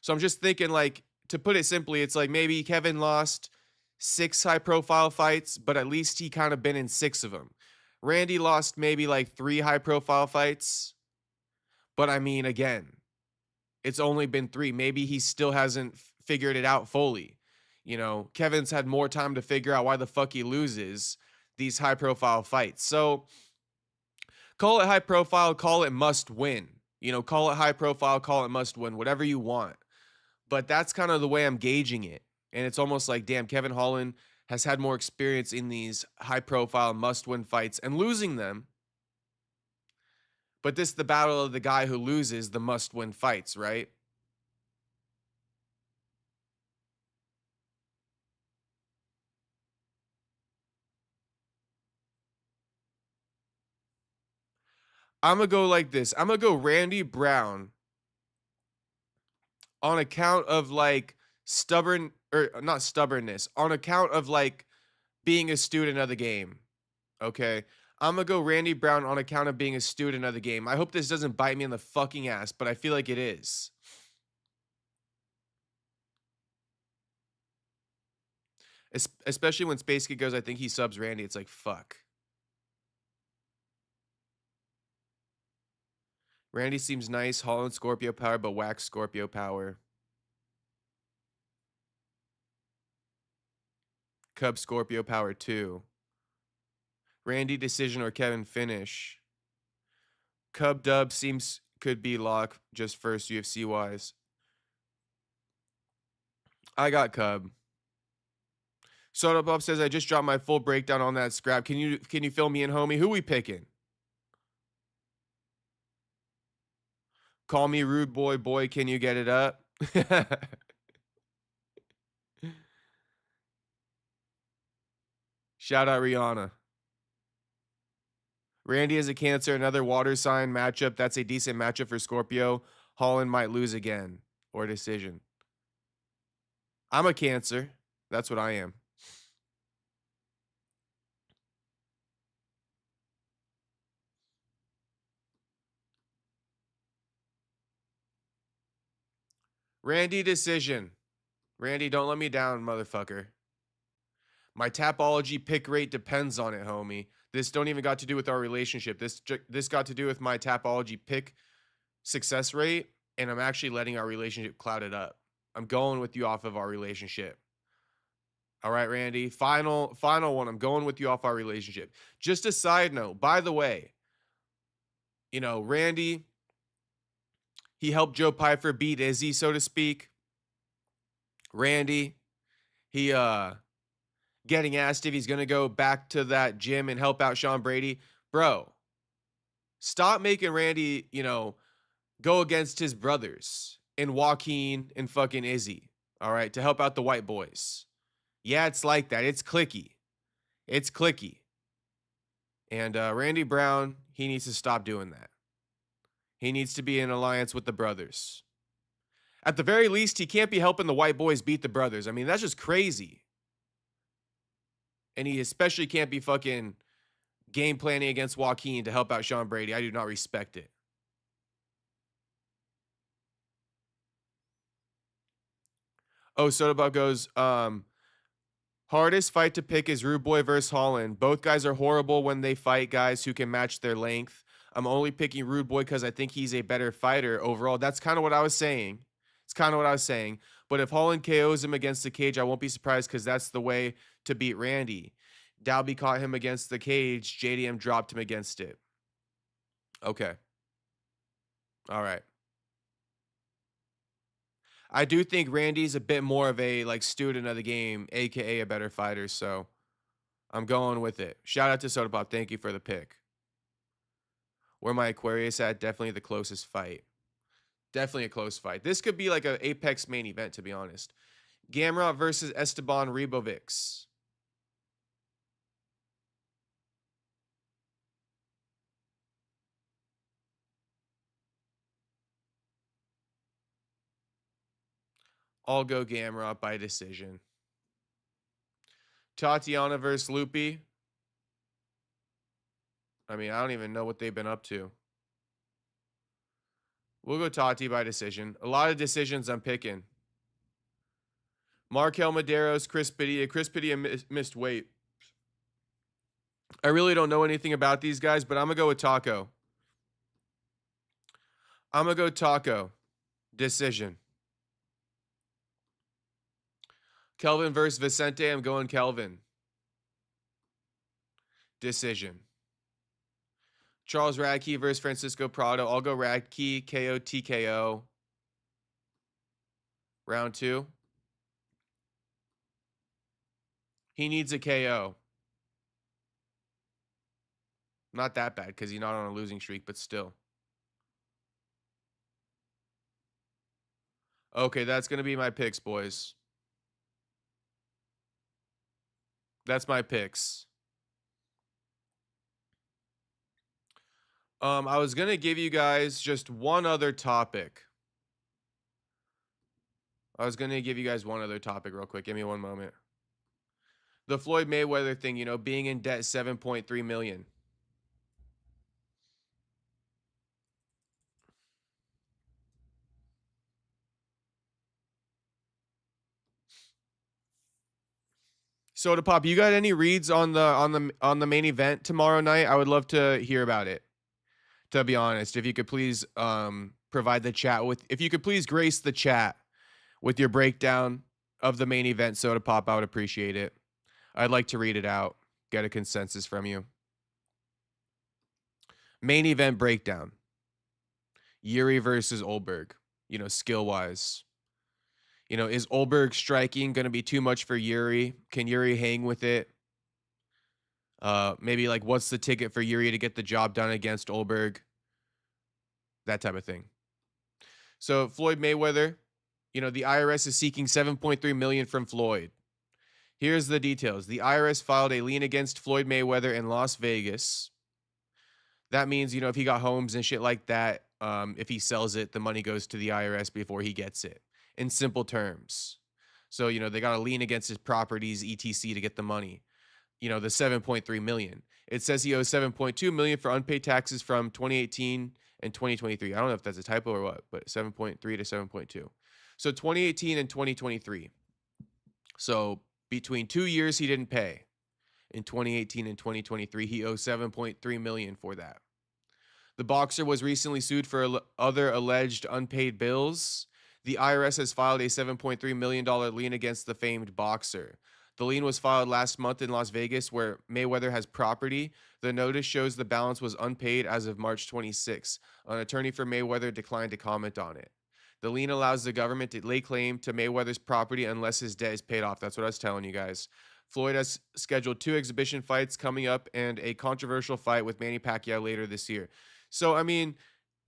So I'm just thinking, to put it simply, it's like maybe Kevin lost 6 high-profile fights, but at least he kind of been in 6 of them. Randy lost maybe 3 high-profile fights, but I mean, again, it's only been 3. Maybe he still hasn't figured it out fully. Kevin's had more time to figure out why the fuck he loses these high profile fights. So call it high profile, call it must win. Call it high profile, call it must win, whatever you want. But that's kind of the way I'm gauging it. And it's almost like, damn, Kevin Holland has had more experience in these high profile must win fights and losing them. But this is the battle of the guy who loses the must win fights, right? I'm going to go like this. I'm going to go Randy Brown on account of not stubbornness, on account of being a student of the game. Okay. I'm going to go Randy Brown on account of being a student of the game. I hope this doesn't bite me in the fucking ass, but I feel like it is. Especially when Space Kid goes, I think he subs Randy. It's like, fuck. Randy seems nice. Holland Scorpio power, but wax Scorpio power. Cub Scorpio power 2. Randy decision or Kevin finish. Cub dub could be lock just first UFC wise. I got Cub. Soda Pop says I just dropped my full breakdown on that scrap. Can you fill me in, homie? Who we picking? Call me Rude Boy. Boy, can you get it up? Shout out Rihanna. Randy is a Cancer, another water sign matchup. That's a decent matchup for Scorpio. Holland might lose again or decision. I'm a Cancer. That's what I am. Randy decision. Randy, don't let me down, motherfucker. My Tapology pick rate depends on it, homie. This don't even got to do with our relationship. This got to do with my Tapology pick success rate, and I'm actually letting our relationship cloud it up. I'm going with you off of our relationship. All right, Randy. Final one. I'm going with you off our relationship. Just a side note, by the way, you know, Randy, he helped Joe Pyfer beat Izzy, so to speak. Randy, he getting asked if he's gonna go back to that gym and help out Sean Brady. Bro, stop making Randy, you know, go against his brothers and Joaquin and fucking Izzy. All right, to help out the white boys. Yeah, it's like that. It's clicky. It's clicky. And Randy Brown, he needs to stop doing that. He needs to be in alliance with the brothers. At the very least, he can't be helping the white boys beat the brothers. I mean, that's just crazy. And he especially can't be fucking game planning against Joaquin to help out Sean Brady. I do not respect it. Oh, Sodabob goes, hardest fight to pick is Rude Boy versus Holland. Both guys are horrible when they fight guys who can match their length. I'm only picking Rude Boy because I think he's a better fighter overall. That's kind of what I was saying. It's kind of what I was saying. But if Holland KOs him against the cage, I won't be surprised because that's the way to beat Randy. Dalby caught him against the cage. JDM dropped him against it. Okay. All right. I do think Randy's a bit more of a like student of the game, aka a better fighter. So I'm going with it. Shout out to Soda Pop. Thank you for the pick. Where my Aquarius at? Definitely the closest fight. Definitely a close fight. This could be like an Apex main event, to be honest. Gamrot versus Esteban Ribovics. I'll go Gamrot by decision. Tatiana versus Loopy. I mean, I don't even know what they've been up to. We'll go Tati by decision. A lot of decisions I'm picking. Markel Medeiros, Chris Padilla. Chris Padilla missed weight. I really don't know anything about these guys, but I'm going to go with Taco. I'm going to go Taco. Decision. Kelvin versus Vicente. I'm going Kelvin. Decision. Charles Radke versus Francisco Prado. I'll go Radke. KO, TKO. Round 2. He needs a KO. Not that bad because he's not on a losing streak, but still. Okay, that's going to be my picks, boys. That's my picks. I was going to give you guys just one other topic. Real quick. Give me one moment. The Floyd Mayweather thing, you know, being in debt $7.3 million. Soda Pop, you got any reads on the main event tomorrow night? I would love to hear about it. To be honest, if you could please provide the chat with, if you could please grace the chat with your breakdown of the main event, Soda Pop, I would appreciate it. I'd like to read it out, get a consensus from you. Main event breakdown. Yuri versus Olberg, you know, skill-wise. You know, is Olberg striking going to be too much for Yuri? Can Yuri hang with it? Maybe like what's the ticket for Yuri to get the job done against Olberg? That type of thing. So Floyd Mayweather, you know, the IRS is seeking $7.3 million from Floyd. Here's the details. The IRS filed a lien against Floyd Mayweather in Las Vegas. That means, you know, if he got homes and shit like that, if he sells it, the money goes to the IRS before he gets it. In simple terms. So, you know, they got a lien against his properties, etc., to get the money. You know, the $7.3 million. It says he owes $7.2 million for unpaid taxes from 2018 and 2023. I don't know if that's a typo or what, but 7.3 to 7.2. So 2018 and 2023. So between 2 years he didn't pay. In 2018 and 2023, he owes $7.3 million for that. The boxer was recently sued for other alleged unpaid bills. The IRS has filed a $7.3 million lien against the famed boxer. The lien was filed last month in Las Vegas, where Mayweather has property. The notice shows the balance was unpaid as of March 26. An attorney for Mayweather declined to comment on it. The lien allows the government to lay claim to Mayweather's property unless his debt is paid off. That's what I was telling you guys. Floyd has scheduled 2 exhibition fights coming up and a controversial fight with Manny Pacquiao later this year. So, I mean,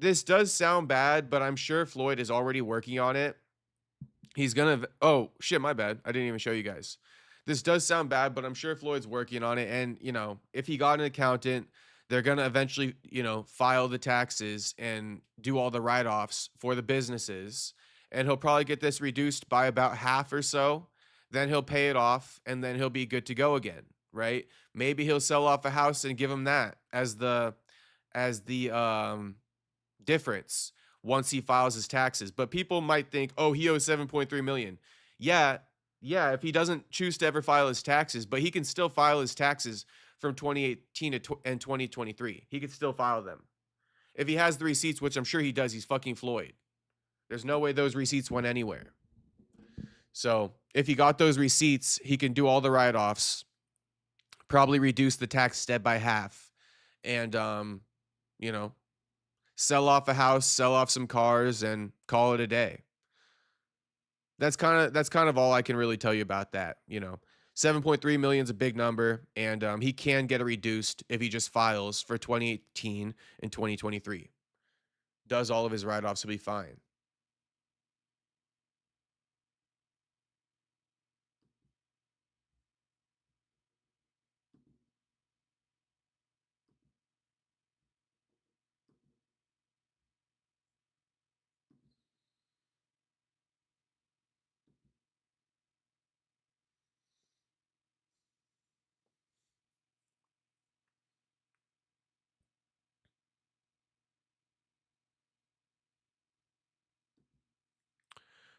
this does sound bad, but I'm sure Floyd is already working on it. He's going to... Oh, shit, my bad. I didn't even show you guys. This does sound bad, but I'm sure Floyd's working on it. And, you know, if he got an accountant, they're going to eventually, you know, file the taxes and do all the write-offs for the businesses. And he'll probably get this reduced by about half or so. Then he'll pay it off, and then he'll be good to go again, right? Maybe he'll sell off a house and give him that as the difference once he files his taxes. But people might think, oh, he owes 7.3 million. Yeah, if he doesn't choose to ever file his taxes, but he can still file his taxes from 2018 and 2023. He could still file them. If he has the receipts, which I'm sure he does, he's fucking Floyd. There's no way those receipts went anywhere. So if he got those receipts, he can do all the write-offs, probably reduce the tax debt by half, and, you know, sell off a house, sell off some cars, and call it a day. That's kind of all I can really tell you about that. You know, 7.3 million is a big number, and he can get it reduced if he just files for 2018 and 2023. Does all of his write-offs, he'll be fine.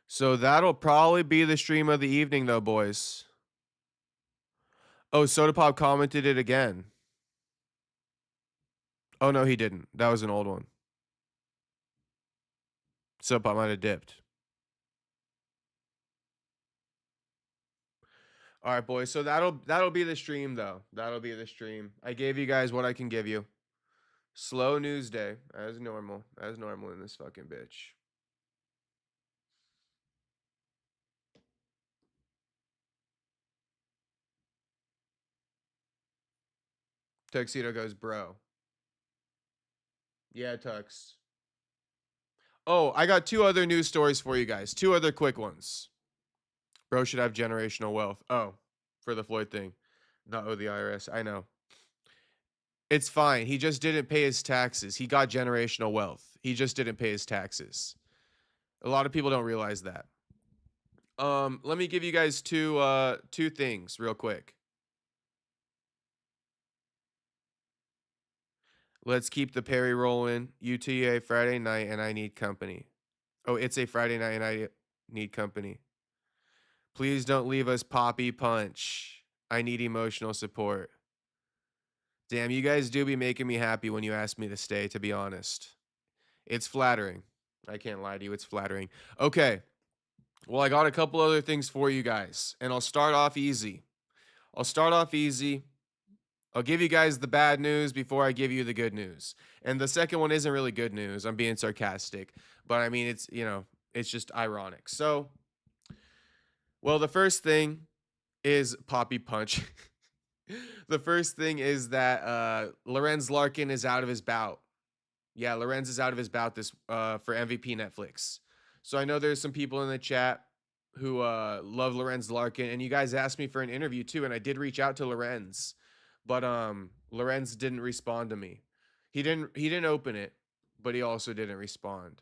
So that'll probably be the stream of the evening, though, boys. Oh, Soda Pop commented it again. Oh, no, he didn't. That was an old one. Soda Pop might have dipped. All right, boys. So that'll be the stream, though. That'll be the stream. I gave you guys what I can give you. Slow news day, as normal. As normal in this fucking bitch. Tuxedo goes, bro. Yeah, Tux. Oh, I got 2 other news stories for you guys. 2 other quick ones. Bro should have generational wealth. Oh, for the Floyd thing. Not owe the IRS. I know. It's fine. He just didn't pay his taxes. He got generational wealth. He just didn't pay his taxes. A lot of people don't realize that. Let me give you guys two things real quick. Let's keep the Perry rolling. UTA Friday night and I need company. Oh, it's a Friday night and I need company. Please don't leave us, Poppy Punch. I need emotional support. Damn, you guys do be making me happy when you ask me to stay, to be honest. It's flattering. I can't lie to you. It's flattering. Okay. Well, I got a couple other things for you guys, and I'll start off easy. I'll give you guys the bad news before I give you the good news. And the second one isn't really good news. I'm being sarcastic. But, I mean, it's, you know, it's just ironic. So, well, the first thing is Poppy Punch. The first thing is that Lorenz Larkin is out of his bout. Yeah, Lorenz is out of his bout this for MVP Netflix. So I know there's some people in the chat who love Lorenz Larkin, and you guys asked me for an interview too, and I did reach out to Lorenz, but Lorenz didn't respond to me. He didn't open it, but he also didn't respond.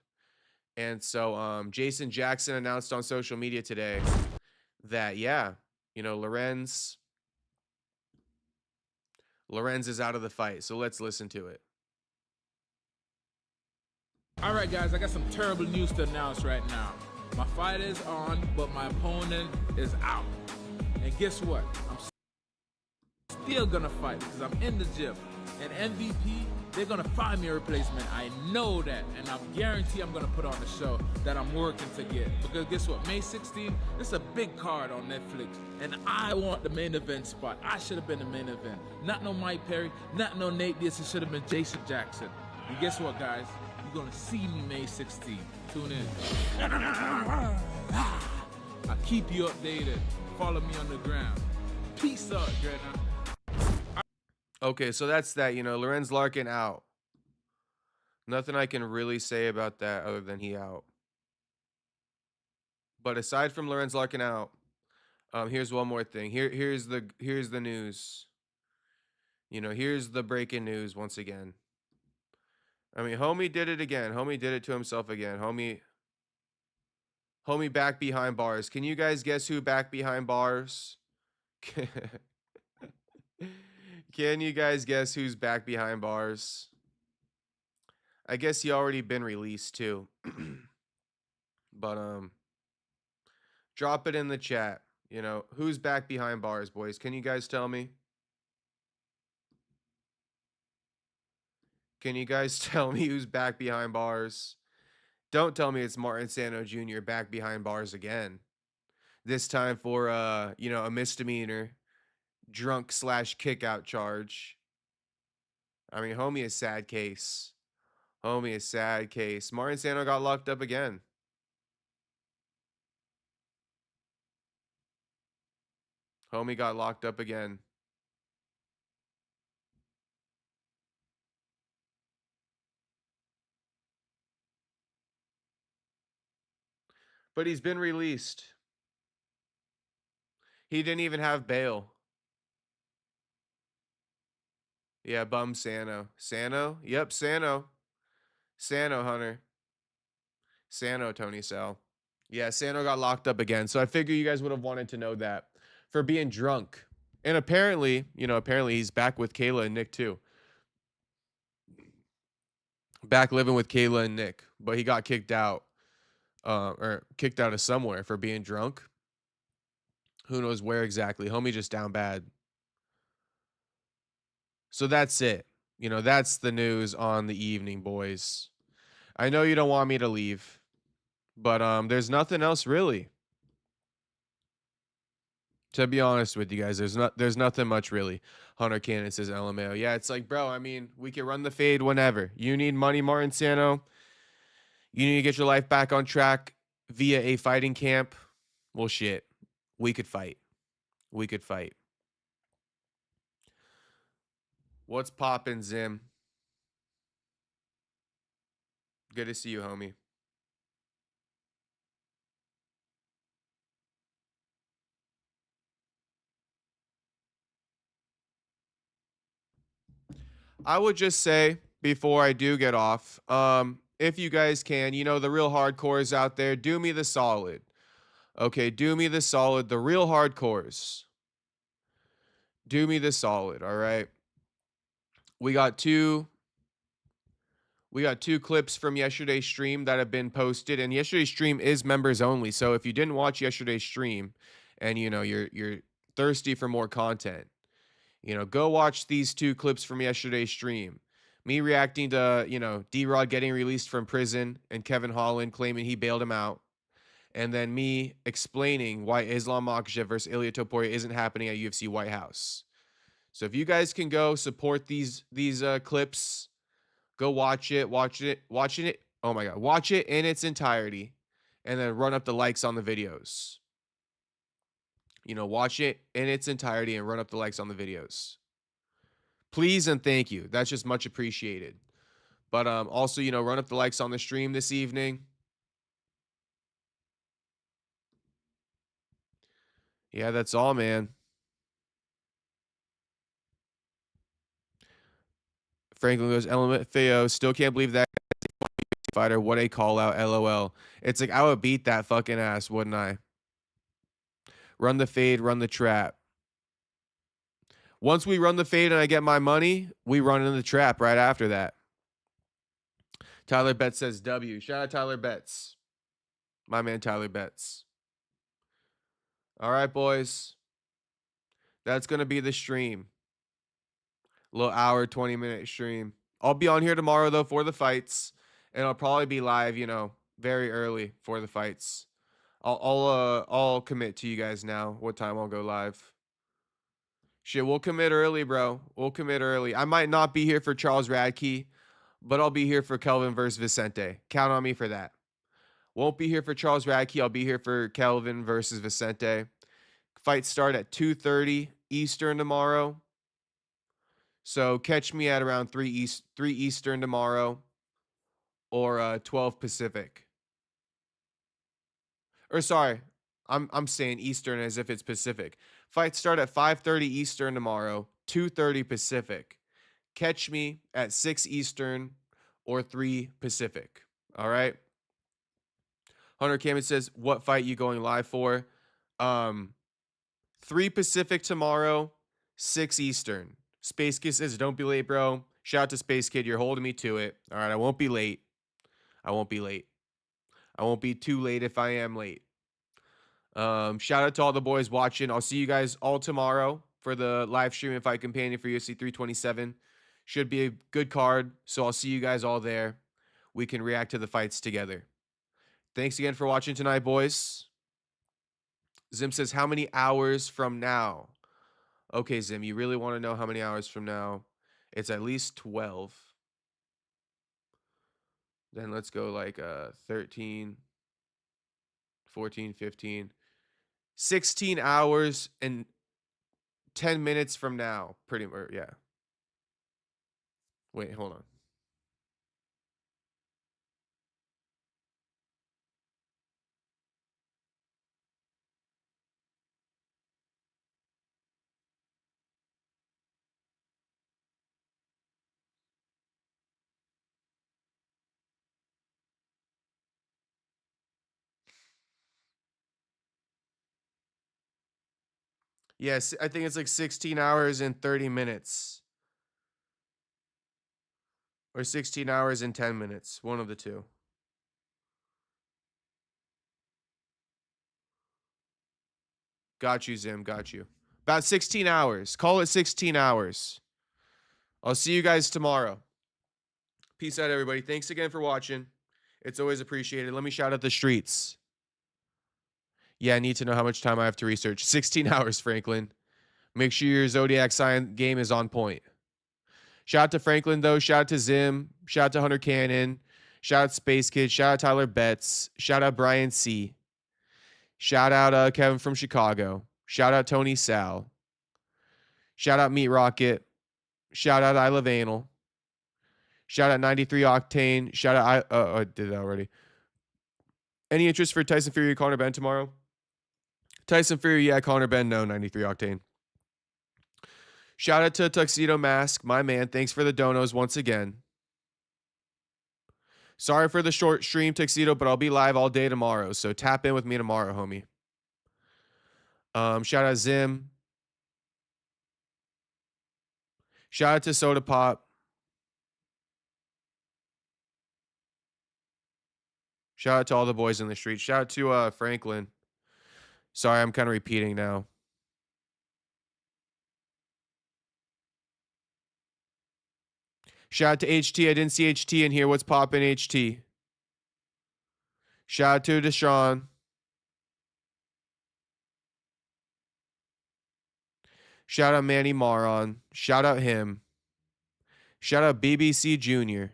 And so Jason Jackson announced on social media today that, yeah, you know, Lorenz is out of the fight. So let's listen to it. All right, guys, I got some terrible news to announce right now. My fight is on, but my opponent is out. And guess what? I'm still gonna fight because I'm in the gym. And MVP, they're gonna find me a replacement. I know that, and I guarantee I'm gonna put on the show that I'm working to get. Because guess what? May 16th, this is a big card on Netflix, and I want the main event spot. I should have been the main event. Not no Mike Perry, not no Nate Diaz. It should have been Jason Jackson. And guess what, guys? You're gonna see me May 16th. Tune in. I keep you updated. Follow me on the ground. Peace out, Greta. Okay, so that's that. You know, Lorenz Larkin out. Nothing I can really say about that other than he out. But aside from Lorenz Larkin out, here's one more thing. Here's the news. You know, here's the breaking news once again. I mean, homie did it again. Homie did it to himself again. Homie back behind bars. Can you guys guess who back behind bars? Can you guys guess who's back behind bars? I guess he already been released too. But drop it in the chat. You know, who's back behind bars, boys? Can you guys tell me? Can you guys tell me who's back behind bars? Don't tell me it's Martin Sano Jr. back behind bars again. This time for you know, a misdemeanor drunk / kick out charge. I mean, homie is sad case. Homie is sad case. Martin Sano got locked up again. Homie got locked up again. But he's been released. He didn't even have bail. Yeah, bum Sano. Sano? Yep, Sano. Sano, Hunter. Sano, Tony Sal. Yeah, Sano got locked up again. So I figure you guys would have wanted to know that for being drunk. And apparently, you know, apparently he's back with Kayla and Nick too. Back living with Kayla and Nick. But he got kicked out. Or kicked out of somewhere for being drunk. Who knows where exactly. Homie just down bad. So that's it. You know, that's the news on the evening, boys. I know you don't want me to leave, but there's nothing else really. To be honest with you guys, there's nothing much really. Hunter Cannon says LMAO. Yeah, it's like, bro, I mean, we can run the fade whenever. You need money, Martin Sano. You need to get your life back on track via a fighting camp. Well, shit. We could fight. We could fight. What's poppin', Zim? Good to see you, homie. I would just say, before I do get off, if you guys can, you know, the real hardcores out there, do me the solid. Okay, do me the solid. The real hardcores. Do me the solid, all right? We got two clips from yesterday's stream that have been posted, and yesterday's stream is members only. So if you didn't watch yesterday's stream and you know you're thirsty for more content, you know, go watch these two clips from yesterday's stream. Me reacting to, you know, D-Rod getting released from prison and Kevin Holland claiming he bailed him out. And then me explaining why Islam Makhachev versus Ilia Topuria isn't happening at UFC White House. So if you guys can go support these clips, go watch it. Oh my God. Watch it in its entirety and then run up the likes on the videos. You know, watch it in its entirety and run up the likes on the videos. Please and thank you. That's just much appreciated. But also, you know, run up the likes on the stream this evening. Yeah, that's all, man. Franklin goes, LMFAO, still can't believe that fighter. What a call out, LOL. It's like, I would beat that fucking ass, wouldn't I? Run the fade, run the trap. Once we run the fade and I get my money, we run in the trap right after that. Tyler Betts says W. Shout out Tyler Betts. My man Tyler Betts. All right, boys. That's going to be the stream. Little hour, 20-minute stream. I'll be on here tomorrow though for the fights, and I'll probably be live, you know, very early for the fights. I'll commit to you guys now what time I'll go live. Shit, we'll commit early, bro. We'll commit early. I might not be here for Charles Radke, but I'll be here for Kelvin versus Vicente. Count on me for that. Won't be here for Charles Radke. I'll be here for Kelvin versus Vicente. Fights start at 2:30 Eastern tomorrow. So catch me at around 3 Eastern tomorrow, or 12 Pacific. Or sorry, I'm saying Eastern as if it's Pacific. Fights start at 5:30 Eastern tomorrow, 2:30 Pacific. Catch me at 6 Eastern or 3 Pacific. All right. Hunter Kamen says, what fight you going live for? 3 Pacific tomorrow, 6 Eastern. Space Kid says, don't be late, bro. Shout out to Space Kid. You're holding me to it. All right, I won't be late. I won't be late. I won't be too late if I am late. Shout out to all the boys watching. I'll see you guys all tomorrow for the live stream and fight companion for UFC 327. Should be a good card, so I'll see you guys all there. We can react to the fights together. Thanks again for watching tonight, boys. Zim says, how many hours from now? Okay, Zim, you really want to know how many hours from now? It's at least 12. Then let's go like 13, 14, 15. 16 hours and 10 minutes from now, pretty much, yeah. Wait, hold on. Yes, I think it's like 16 hours and 30 minutes. Or 16 hours and 10 minutes. One of the two. Got you, Zim. Got you. About 16 hours. Call it 16 hours. I'll see you guys tomorrow. Peace out, everybody. Thanks again for watching. It's always appreciated. Let me shout out the streets. Yeah, I need to know how much time I have to research. 16 hours, Franklin. Make sure your Zodiac sign game is on point. Shout out to Franklin, though. Shout out to Zim. Shout out to Hunter Cannon. Shout out Space Kid. Shout out Tyler Betts. Shout out Brian C. Shout out Kevin from Chicago. Shout out Tony Sal. Shout out Meat Rocket. Shout out I Love Anal. Shout out 93 Octane. Shout out I did that already. Any interest for Tyson Fury or Conor Benn tomorrow? Tyson Fury, yeah. Conor Benn, no. 93 Octane. Shout out to Tuxedo Mask, my man. Thanks for the donos once again. Sorry for the short stream, Tuxedo, but I'll be live all day tomorrow. So tap in with me tomorrow, homie. Shout out Zim. Shout out to Soda Pop. Shout out to all the boys in the street. Shout out to Franklin. Sorry, I'm kind of repeating now. Shout out to HT. I didn't see HT in here. What's poppin', HT? Shout out to Deshaun. Shout out Manny Maron. Shout out him. Shout out BBC Jr.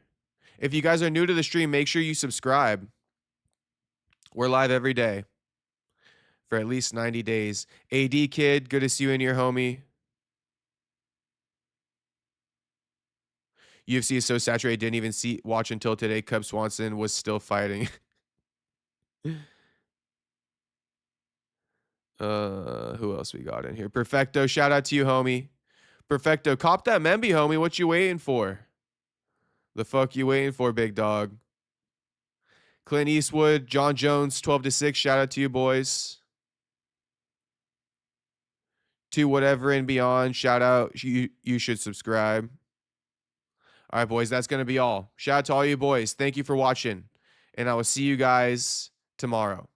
If you guys are new to the stream, make sure you subscribe. We're live every day for at least 90 days. AD Kid, good to see you in here, homie. UFC is so saturated, didn't even watch until today. Cub Swanson was still fighting. Who else we got in here? Perfecto, shout out to you, homie. Perfecto, cop that Memby, homie. What you waiting for? The fuck you waiting for, big dog? Clint Eastwood, Jon Jones, 12-6. Shout out to you, boys. To whatever and beyond, shout out. You should subscribe. All right, boys, that's going to be all. Shout out to all you boys. Thank you for watching, and I will see you guys tomorrow.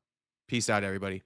Peace out, everybody.